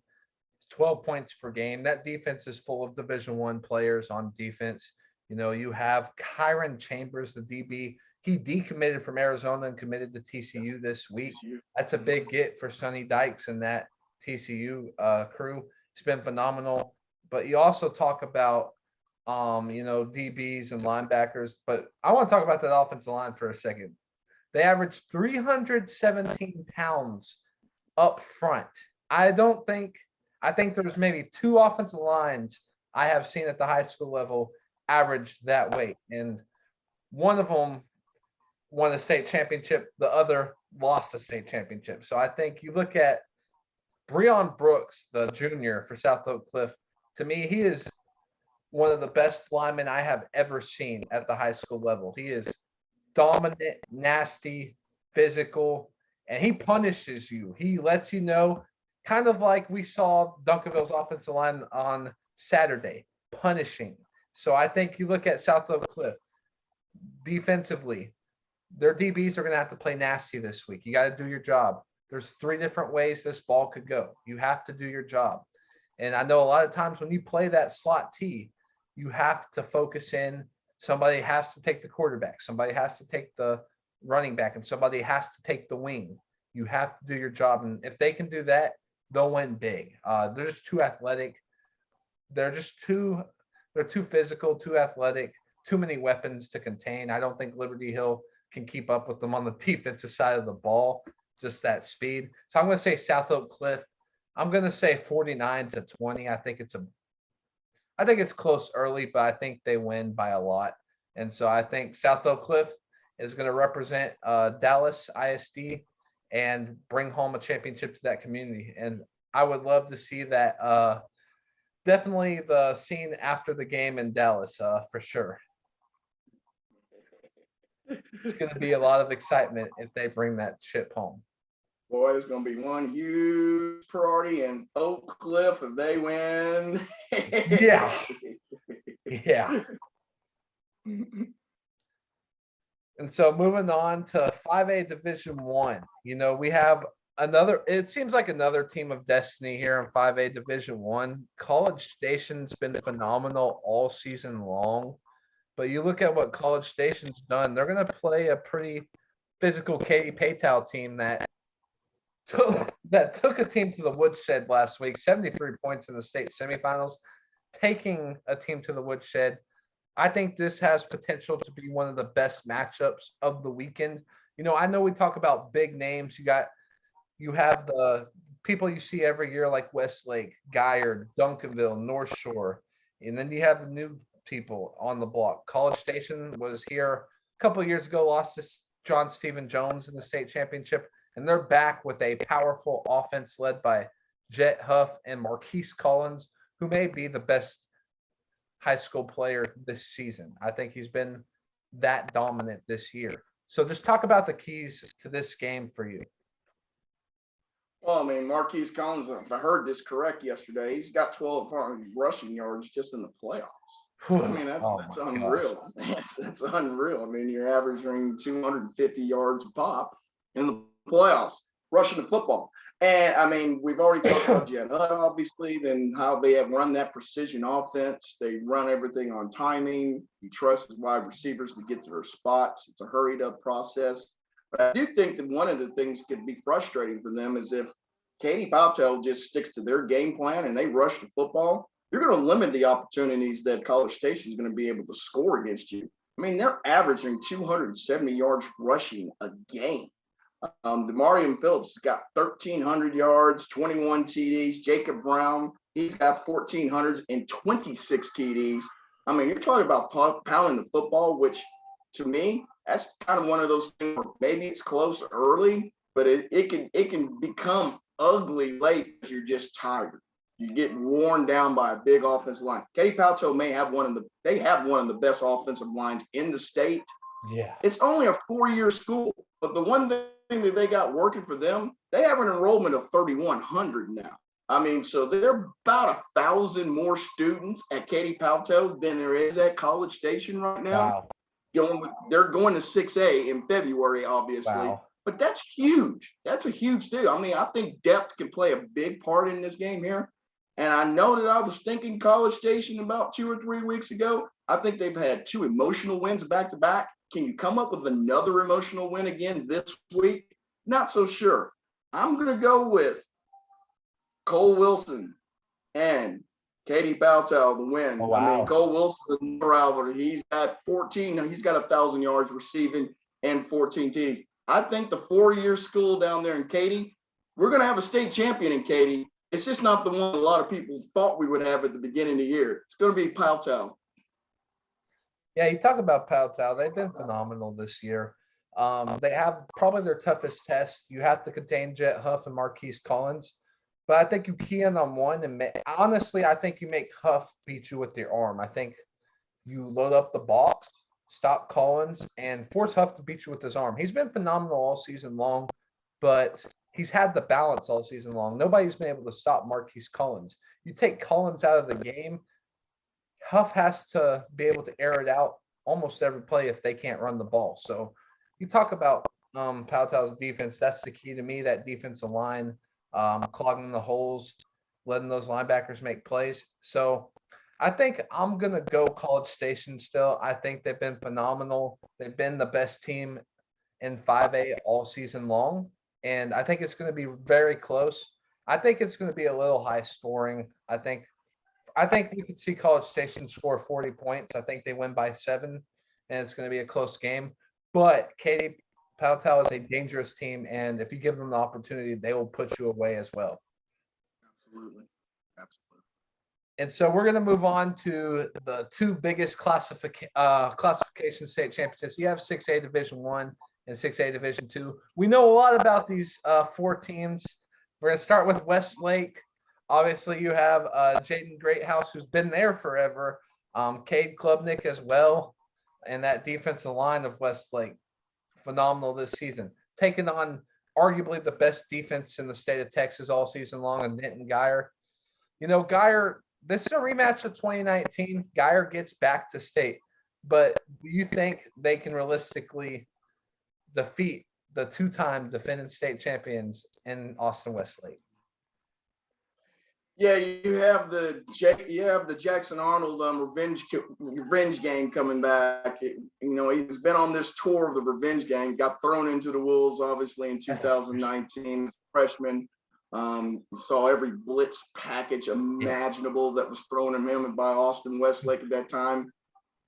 Speaker 1: 12 points per game. That defense is full of Division I players on defense. You have Kyron Chambers, the DB. He decommitted from Arizona and committed to TCU this week. That's a big get for Sonny Dykes and that TCU crew. It's been phenomenal. But you also talk about DBs and linebackers. But I want to talk about that offensive line for a second. They averaged 317 pounds up front. I think there's maybe 2 offensive lines I have seen at the high school level average that weight. And one of them won a state championship. The other lost a state championship. So I think you look at Breon Brooks, the junior for South Oak Cliff. To me, he is one of the best linemen I have ever seen at the high school level. He is dominant, nasty, physical, and he punishes you. He lets you know, kind of like we saw Duncanville's offensive line on Saturday, punishing. So I think you look at South Oak Cliff defensively, their DBs are going to have to play nasty this week. You got to do your job. There's 3 different ways this ball could go. You have to do your job. And I know a lot of times when you play that slot T, you have to focus in. Somebody has to take the quarterback. Somebody has to take the running back, and somebody has to take the wing. You have to do your job. And if they can do that, they'll win big. They're just too athletic. They're too physical, too athletic, too many weapons to contain. I don't think Liberty Hill can keep up with them on the defensive side of the ball, just that speed. So I'm going to say South Oak Cliff. I'm going to say 49-20. I think it's close early, but I think they win by a lot. And so I think South Oak Cliff is going to represent Dallas ISD and bring home a championship to that community. And I would love to see that. Definitely the scene after the game in Dallas, for sure. It's going to be a lot of excitement if they bring that ship home.
Speaker 2: Boy, it's going to be one huge party in Oak Cliff if they win.
Speaker 1: Yeah. Yeah. And so moving on to 5A Division I, we have it seems like another team of destiny here in 5A Division I. College Station's been phenomenal all season long. But you look at what College Station's done, they're going to play a pretty physical Katy Paytown team that took a team to the woodshed last week, 73 points in the state semifinals, taking a team to the woodshed. I think this has potential to be one of the best matchups of the weekend. I know we talk about big names. You have the people you see every year like Westlake, Guyard, Duncanville, North Shore, and then you have the new people on the block. College Station was here a couple of years ago, lost to John Stephen Jones in the state championship, and they're back with a powerful offense led by Jet Huff and Marquise Collins, who may be the best high school player this season. I think he's been that dominant this year. So just talk about the keys to this game for you.
Speaker 2: Well, Marquise Collins, if I heard this correct yesterday, he's got 12 rushing yards just in the playoffs. That's unreal. That's unreal. You're averaging 250 yards a pop in the playoffs, rushing the football. And we've already talked about Jet Huff, obviously, then how they have run that precision offense. They run everything on timing. He trusts his wide receivers to get to their spots. It's a hurried up process. But I do think that one of the things could be frustrating for them is if Katy Paytown just sticks to their game plan and they rush the football, you're going to limit the opportunities that College Station is going to be able to score against you. They're averaging 270 yards rushing a game. Demarion Phillips has got 1,300 yards, 21 TDs. Jacob Brown, he's got 1,400 and 26 TDs. You're talking about pounding the football, which to me, that's kind of one of those things where maybe it's close early, but it can become ugly late because you're just tired. You get worn down by a big offensive line. Katy Paytown may have one of the best offensive lines in the state.
Speaker 1: Yeah.
Speaker 2: It's only a 4-year school, but the one thing that they got working for them, they have an enrollment of 3,100 now. So there are about 1,000 more students at Katy Paytown than there is at College Station right now.
Speaker 1: Wow.
Speaker 2: They're going to 6A in February, obviously.
Speaker 1: Wow.
Speaker 2: But that's huge. That's a huge deal. I think depth can play a big part in this game here. And I know that I was thinking College Station about 2 or 3 weeks ago. I think they've had 2 emotional wins back to back. Can you come up with another emotional win again this week? Not so sure. I'm going to go with Cole Wilson and Katie Bowtel, the win.
Speaker 1: Oh, wow.
Speaker 2: I mean, Cole Wilson's a rival. He's got 14. He's got 1,000 yards receiving and 14 TDs. I think the 4-year school down there in Katy, we're going to have a state champion in Katy. It's just not the one a lot of people thought we would have at the beginning of the year. It's going to be Bowtel.
Speaker 1: Yeah, you talk about Powtow. They've been phenomenal this year. They have probably their toughest test. You have to contain Jet Huff and Marquise Collins. But I think you key in on one. And honestly, I think you make Huff beat you with your arm. I think you load up the box, stop Collins, and force Huff to beat you with his arm. He's been phenomenal all season long, but he's had the balance all season long. Nobody's been able to stop Marquise Collins. You take Collins out of the game, Huff has to be able to air it out almost every play if they can't run the ball. So you talk about Powtow's defense. That's the key to me, that defensive line, clogging the holes, letting those linebackers make plays. So I think I'm going to go College Station still. I think they've been phenomenal. They've been the best team in 5A all season long. And I think it's going to be very close. I think it's going to be a little high scoring. I think we could see College Station score 40 points. I think they win by 7, and it's going to be a close game. But Katy Powtow is a dangerous team, and if you give them the opportunity, they will put you away as well.
Speaker 2: Absolutely.
Speaker 1: And so we're going to move on to the two biggest classification state championships. You have 6A Division I and 6A Division II. We know a lot about these 4 teams. We're going to start with Westlake. Obviously, you have Jaden Greathouse, who's been there forever. Cade Klubnik as well. And that defensive line of Westlake, phenomenal this season. Taking on arguably the best defense in the state of Texas all season long, and Denton Geyer. You know, Geyer, this is a rematch of 2019. Geyer gets back to state. But do you think they can realistically defeat the 2-time defending state champions in Austin Westlake?
Speaker 2: Yeah, you have the Jackson Arnold revenge game coming back. He's been on this tour of the revenge game. Got thrown into the wolves, obviously, in 2019 as a freshman. Saw every blitz package imaginable that was thrown at him by Austin Westlake at that time.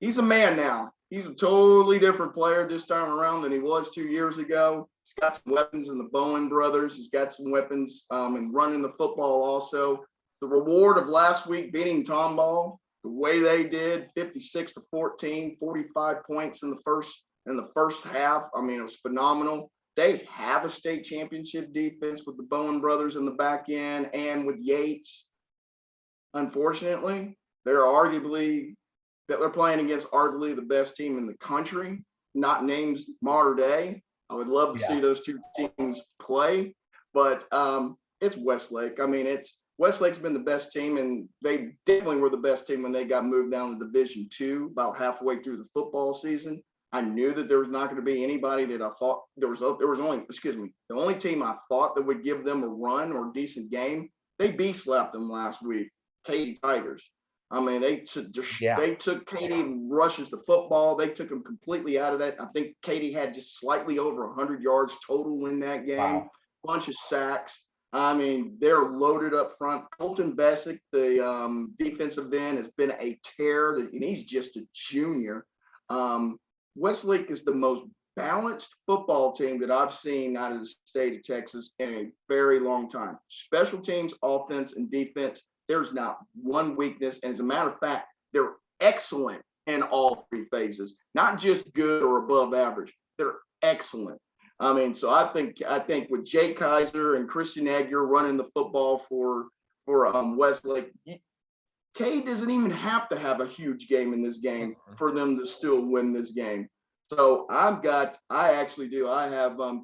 Speaker 2: He's a man now. He's a totally different player this time around than he was 2 years ago. He's got some weapons in the Bowen brothers. He's got some weapons in running the football also. The reward of last week beating Tomball, the way they did, 56-14, 45 points in the first half. I mean, it was phenomenal. They have a state championship defense with the Bowen brothers in the back end and with Yates. Unfortunately, they're playing against arguably the best team in the country, not named Mater Dei. I would love to see those two teams play, but it's Westlake. I mean, Westlake's been the best team, and they definitely were the best team when they got moved down to Division II about halfway through the football season. I knew that there was not going to be anybody that I thought the only team I thought that would give them a run or a decent game. They slapped them last week, Katy Tigers. I mean, they took Katy rushes the football. They took them completely out of that. I think Katy had just slightly over 100 yards total in that game. Wow. Bunch of sacks. I mean, they're loaded up front. Colton Vesic, the defensive end, has been a tear, and he's just a junior. Westlake is the most balanced football team that I've seen out of the state of Texas in a very long time. Special teams, offense, and defense, there's not one weakness. And as a matter of fact, they're excellent in all 3 phases, not just good or above average. They're excellent. I mean, so I think with Jake Kaiser and Christian Egger running the football for Westlake, Cade doesn't even have to have a huge game in this game for them to still win this game. So I have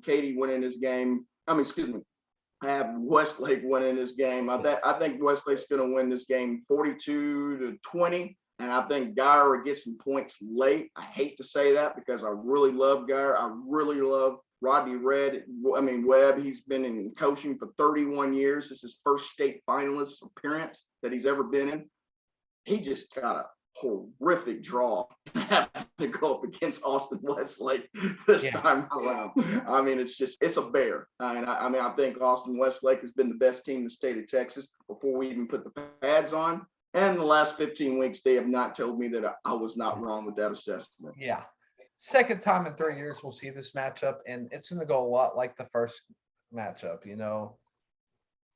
Speaker 2: Katy winning this game. I have Westlake winning this game. I think Westlake's going to win this game 42-20. And I think Geyer will get some points late. I hate to say that because I really love Geyer. I really love Rodney Webb. He's been in coaching for 31 years. This is his first state finalist appearance that he's ever been in. He just got a horrific draw having to go up against Austin Westlake this time around. I mean, it's a bear. I think Austin Westlake has been the best team in the state of Texas before we even put the pads on. And the last 15 weeks, they have not told me that I was not wrong with that assessment.
Speaker 1: Yeah. Second time in 3 years we'll see this matchup, and it's going to go a lot like the first matchup.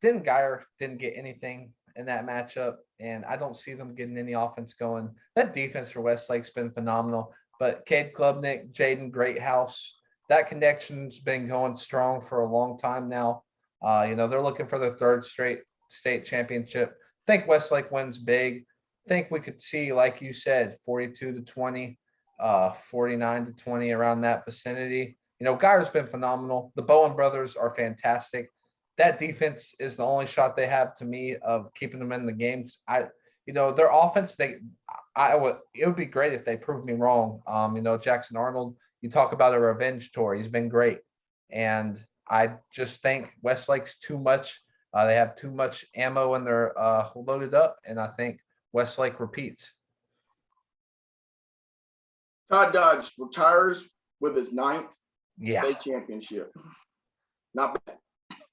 Speaker 1: Geyer didn't get anything in that matchup, and I don't see them getting any offense going. That defense for Westlake's been phenomenal, but Cade Klubnik, Jaden Greathouse, that connection's been going strong for a long time now. They're looking for their third straight state championship. I think Westlake wins big. I think we could see, like you said, 42-20, 49-20, around that vicinity. Geyer's been phenomenal. The Bowen brothers are fantastic. That defense is the only shot they have, to me, of keeping them in the games. Their offense, it would be great if they proved me wrong. Jackson Arnold, you talk about a revenge tour. He's been great. And I just think Westlake's too much. They have too much ammo and they're loaded up. And I think Westlake repeats.
Speaker 2: Todd Dodge retires with his 9th
Speaker 1: Yeah.
Speaker 2: state championship. Not bad.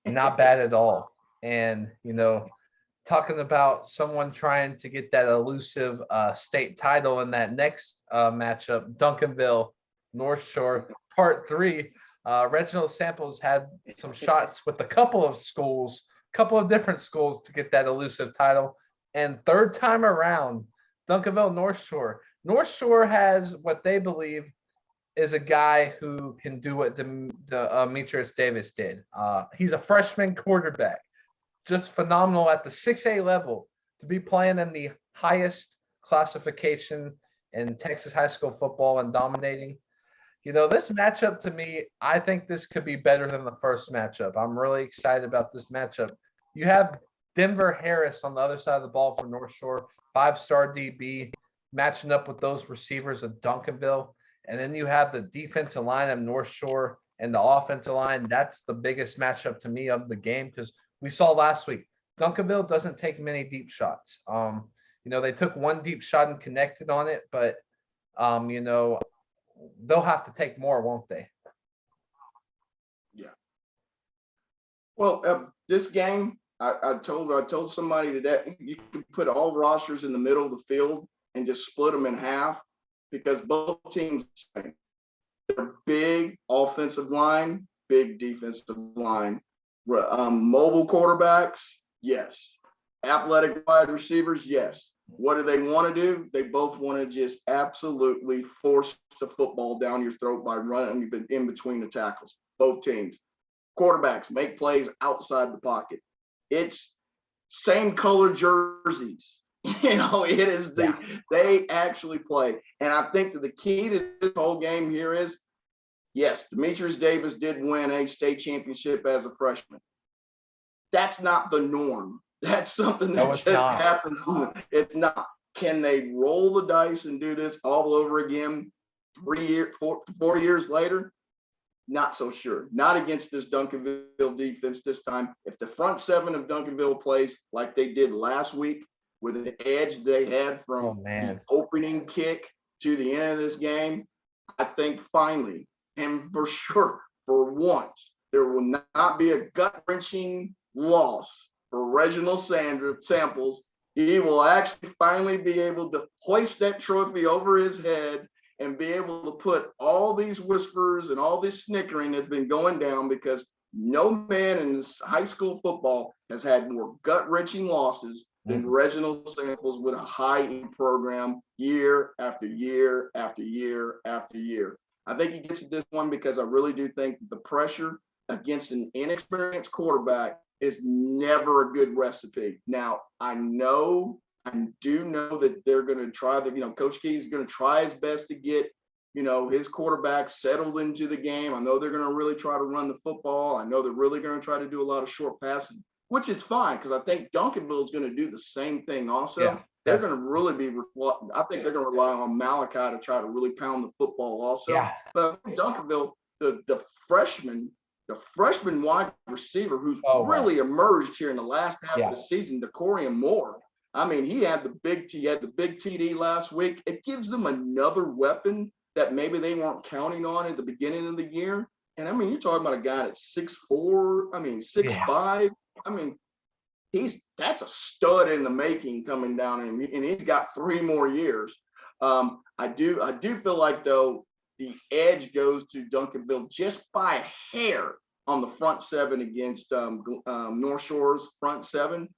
Speaker 1: Not bad at all. And, talking about someone trying to get that elusive state title in that next matchup, Duncanville, North Shore, Part 3. Reginald Samples had some shots with a couple of different schools to get that elusive title. And third time around, Duncanville, North Shore. North Shore has what they believe is a guy who can do what Demetrius Davis did. He's a freshman quarterback, just phenomenal at the 6A level to be playing in the highest classification in Texas high school football and dominating. This matchup, to me, I think this could be better than the first matchup. I'm really excited about this matchup. You have Denver Harris on the other side of the ball for North Shore, 5-star DB, matching up with those receivers of Duncanville. And then you have the defensive line of North Shore and the offensive line. That's the biggest matchup to me of the game, because we saw last week, Duncanville doesn't take many deep shots. They took one deep shot and connected on it, but, they'll have to take more, won't they?
Speaker 2: Yeah. Well, this game, I told somebody today, you can put all rosters in the middle of the field and just split them in half, because both teams, they're big offensive line, big defensive line. Mobile quarterbacks, yes. Athletic wide receivers, yes. What do they want to do? They both want to just absolutely force the football down your throat by running in between the tackles. Both teams. Quarterbacks make plays outside the pocket. It's same color jerseys. It is they actually play. And I think that the key to this whole game here is, yes, Demetrius Davis did win a state championship as a freshman. That's not the norm. That's something that just happens. It's not. Can they roll the dice and do this all over again 4 years later? Not so sure. Not against this Duncanville defense this time. If the front seven of Duncanville plays like they did last week, with an edge they had from the opening kick to the end of this game, I think finally, and for sure, for once, there will not be a gut-wrenching loss for Reginald Samples. He will actually finally be able to hoist that trophy over his head and be able to put all these whispers and all this snickering that's been going down, because no man in this high school football has had more gut-wrenching losses than Reginald Samples with a high-end program year after year after year after year. I think he gets this one because I really do think the pressure against an inexperienced quarterback is never a good recipe. Now, I do know that they're going to try Coach Key is going to try his best to get, his quarterback settled into the game. I know they're going to really try to run the football. I know they're really going to try to do a lot of short passing, which is fine, because I think Duncanville is going to do the same thing also. Yeah, they're going to really I think they're going to rely on Malachi to try to really pound the football also. Yeah. But Duncanville, the freshman wide receiver who's really emerged here in the last half of the season, Decorian Moore. I mean, he had the big TD last week. It gives them another weapon that maybe they weren't counting on at the beginning of the year. And I mean, you're talking about a guy that's 6'4", 6'5". I mean, that's a stud in the making coming down, and he's got 3 more years. I do feel like though the edge goes to Duncanville just by a hair on the front 7 against North Shore's front 7.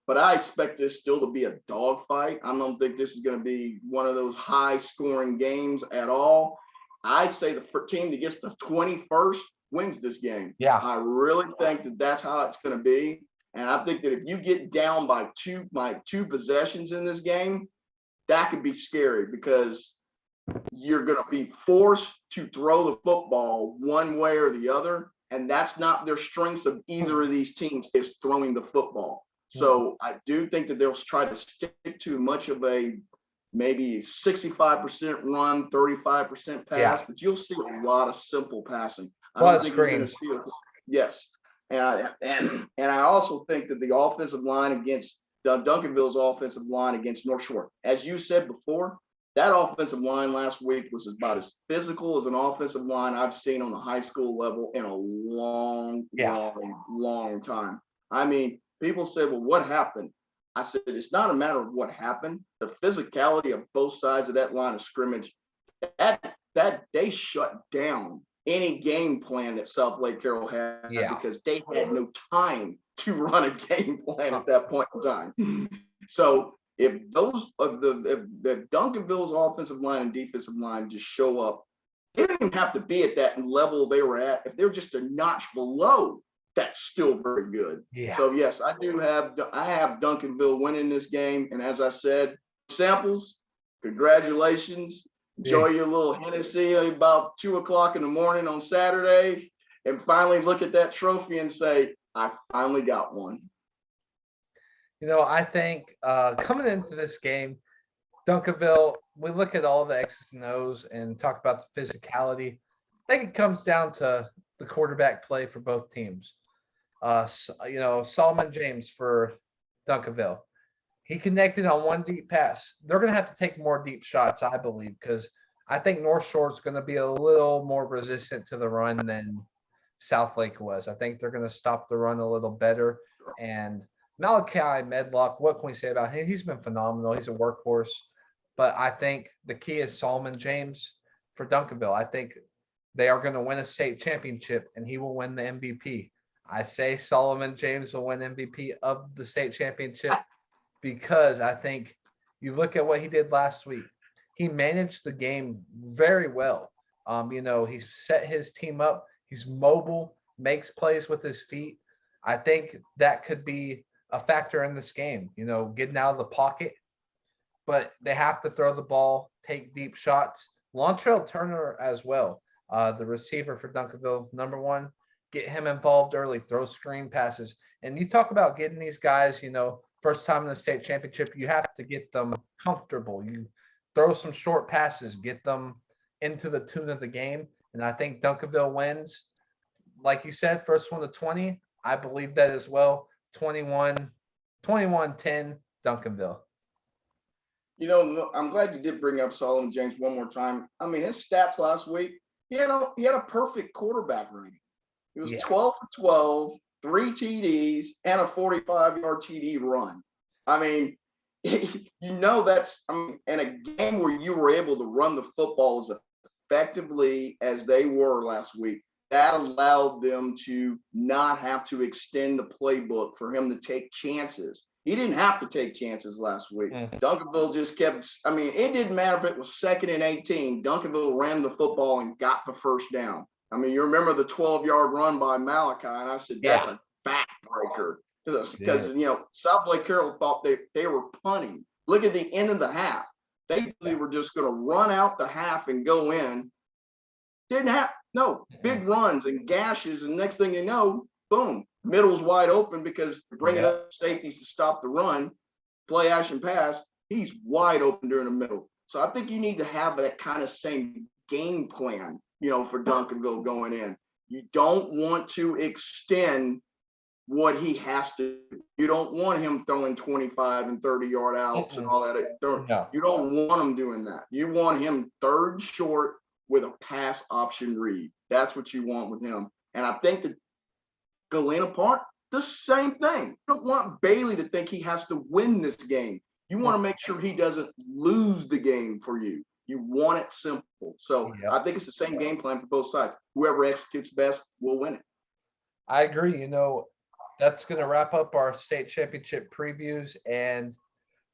Speaker 2: But I expect this still to be a dogfight. I don't think this is going to be one of those high-scoring games at all. I say the team that gets the 21st wins this game.
Speaker 1: Yeah.
Speaker 2: I really think that that's how it's going to be. And I think that if you get down by two possessions in this game, that could be scary because you're going to be forced to throw the football one way or the other. And that's not their strengths of either of these teams, is throwing the football. So I do think that they'll try to stick to much of a maybe 65% run, 35% pass, but you'll see a lot of simple passing. I don't think you're going to see it. Yes. And I also think that the offensive line against Duncanville's offensive line against North Shore, as you said before, that offensive line last week was about as physical as an offensive line I've seen on the high school level in a long time. I mean, people say, well, what happened? I said, it's not a matter of what happened. The physicality of both sides of that line of scrimmage, that they shut down any game plan that South Lake Carroll had because they had no time to run a game plan at that point in time. So if Duncanville's offensive line and defensive line just show up, they didn't even have to be at that level they were at. If they're just a notch below, that's still very good. Yeah. So yes, I have Duncanville winning this game. And as I said, Samples, congratulations. Enjoy your little Hennessy about 2:00 in the morning on Saturday, and finally look at that trophy and say, I finally got one.
Speaker 1: You know, I think coming into this game, Duncanville, we look at all the X's and O's and talk about the physicality. I think it comes down to the quarterback play for both teams. You know, Solomon James for Duncanville, he connected on one deep pass. They're going to have to take more deep shots, I believe, because I think North Shore is going to be a little more resistant to the run than South Lake was. I think they're going to stop the run a little better. And Malachi Medlock, what can we say about him? He's been phenomenal. He's a workhorse. But I think the key is Solomon James for Duncanville. I think they are going to win a state championship, and he will win the MVP. I say Solomon James will win MVP of the state championship because I think you look at what he did last week. He managed the game very well. You know, he set his team up. He's mobile, makes plays with his feet. I think that could be a factor in this game, you know, getting out of the pocket. But they have to throw the ball, take deep shots. Lontrell Turner as well, the receiver for Duncanville, number 1. Get him involved early, throw screen passes. And you talk about getting these guys, you know, first time in the state championship, you have to get them comfortable. You throw some short passes, get them into the tune of the game. And I think Duncanville wins. Like you said, first one to 20. I believe that as well. 21-10, Duncanville.
Speaker 2: You know, I'm glad you did bring up Solomon James one more time. I mean, his stats last week, he had a perfect quarterback rating. He was 12 for 12, 3 TDs, and a 45-yard TD run. I mean, you know that's – I mean, in a game where you were able to run the football as effectively as they were last week, that allowed them to not have to extend the playbook for him to take chances. He didn't have to take chances last week. Duncanville just kept – I mean, it didn't matter if it was 2nd and 18. Duncanville ran the football and got the first down. I mean, you remember the 12-yard run by Malachi, and I said, that's a backbreaker. Because, you know, South Lake Carroll thought they were punting. Look at the end of the half. They were just going to run out the half and go in. Didn't have – no, big runs and gashes, and next thing you know, boom, middle's wide open because bringing up safeties to stop the run, play action pass, he's wide open during the middle. So I think you need to have that kind of same game plan, you know, for Duncanville going in. You don't want to extend what he has to. You don't want him throwing 25 and 30-yard outs and all that. You don't want him doing that. You want him third short with a pass option read. That's what you want with him. And I think that Galena Park, the same thing. You don't want Bailey to think he has to win this game. You want to make sure he doesn't lose the game for you. You want it simple. So I think it's the same game plan for both sides. Whoever executes best will win it.
Speaker 1: I agree. That's going to wrap up our state championship previews. And,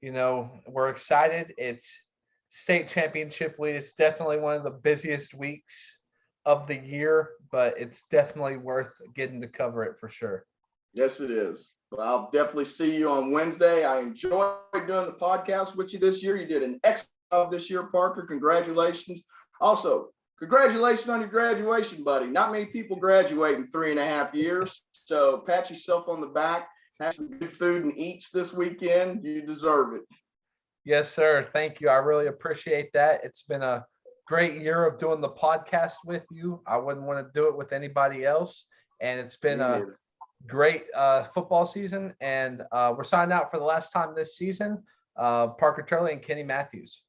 Speaker 1: we're excited. It's state championship week. It's definitely one of the busiest weeks of the year, but it's definitely worth getting to cover it for sure.
Speaker 2: Yes, it is. But I'll definitely see you on Wednesday. I enjoyed doing the podcast with you this year. You did an excellent job this year, Parker. Congratulations. Also, congratulations on your graduation, buddy. Not many people graduate in 3.5 years. So pat yourself on the back. Have some good food and eats this weekend. You deserve it.
Speaker 1: Yes, sir. Thank you. I really appreciate that. It's been a great year of doing the podcast with you. I wouldn't want to do it with anybody else. And it's been a great football season. And we're signing out for the last time this season. Parker Turley and Kenny Matthews.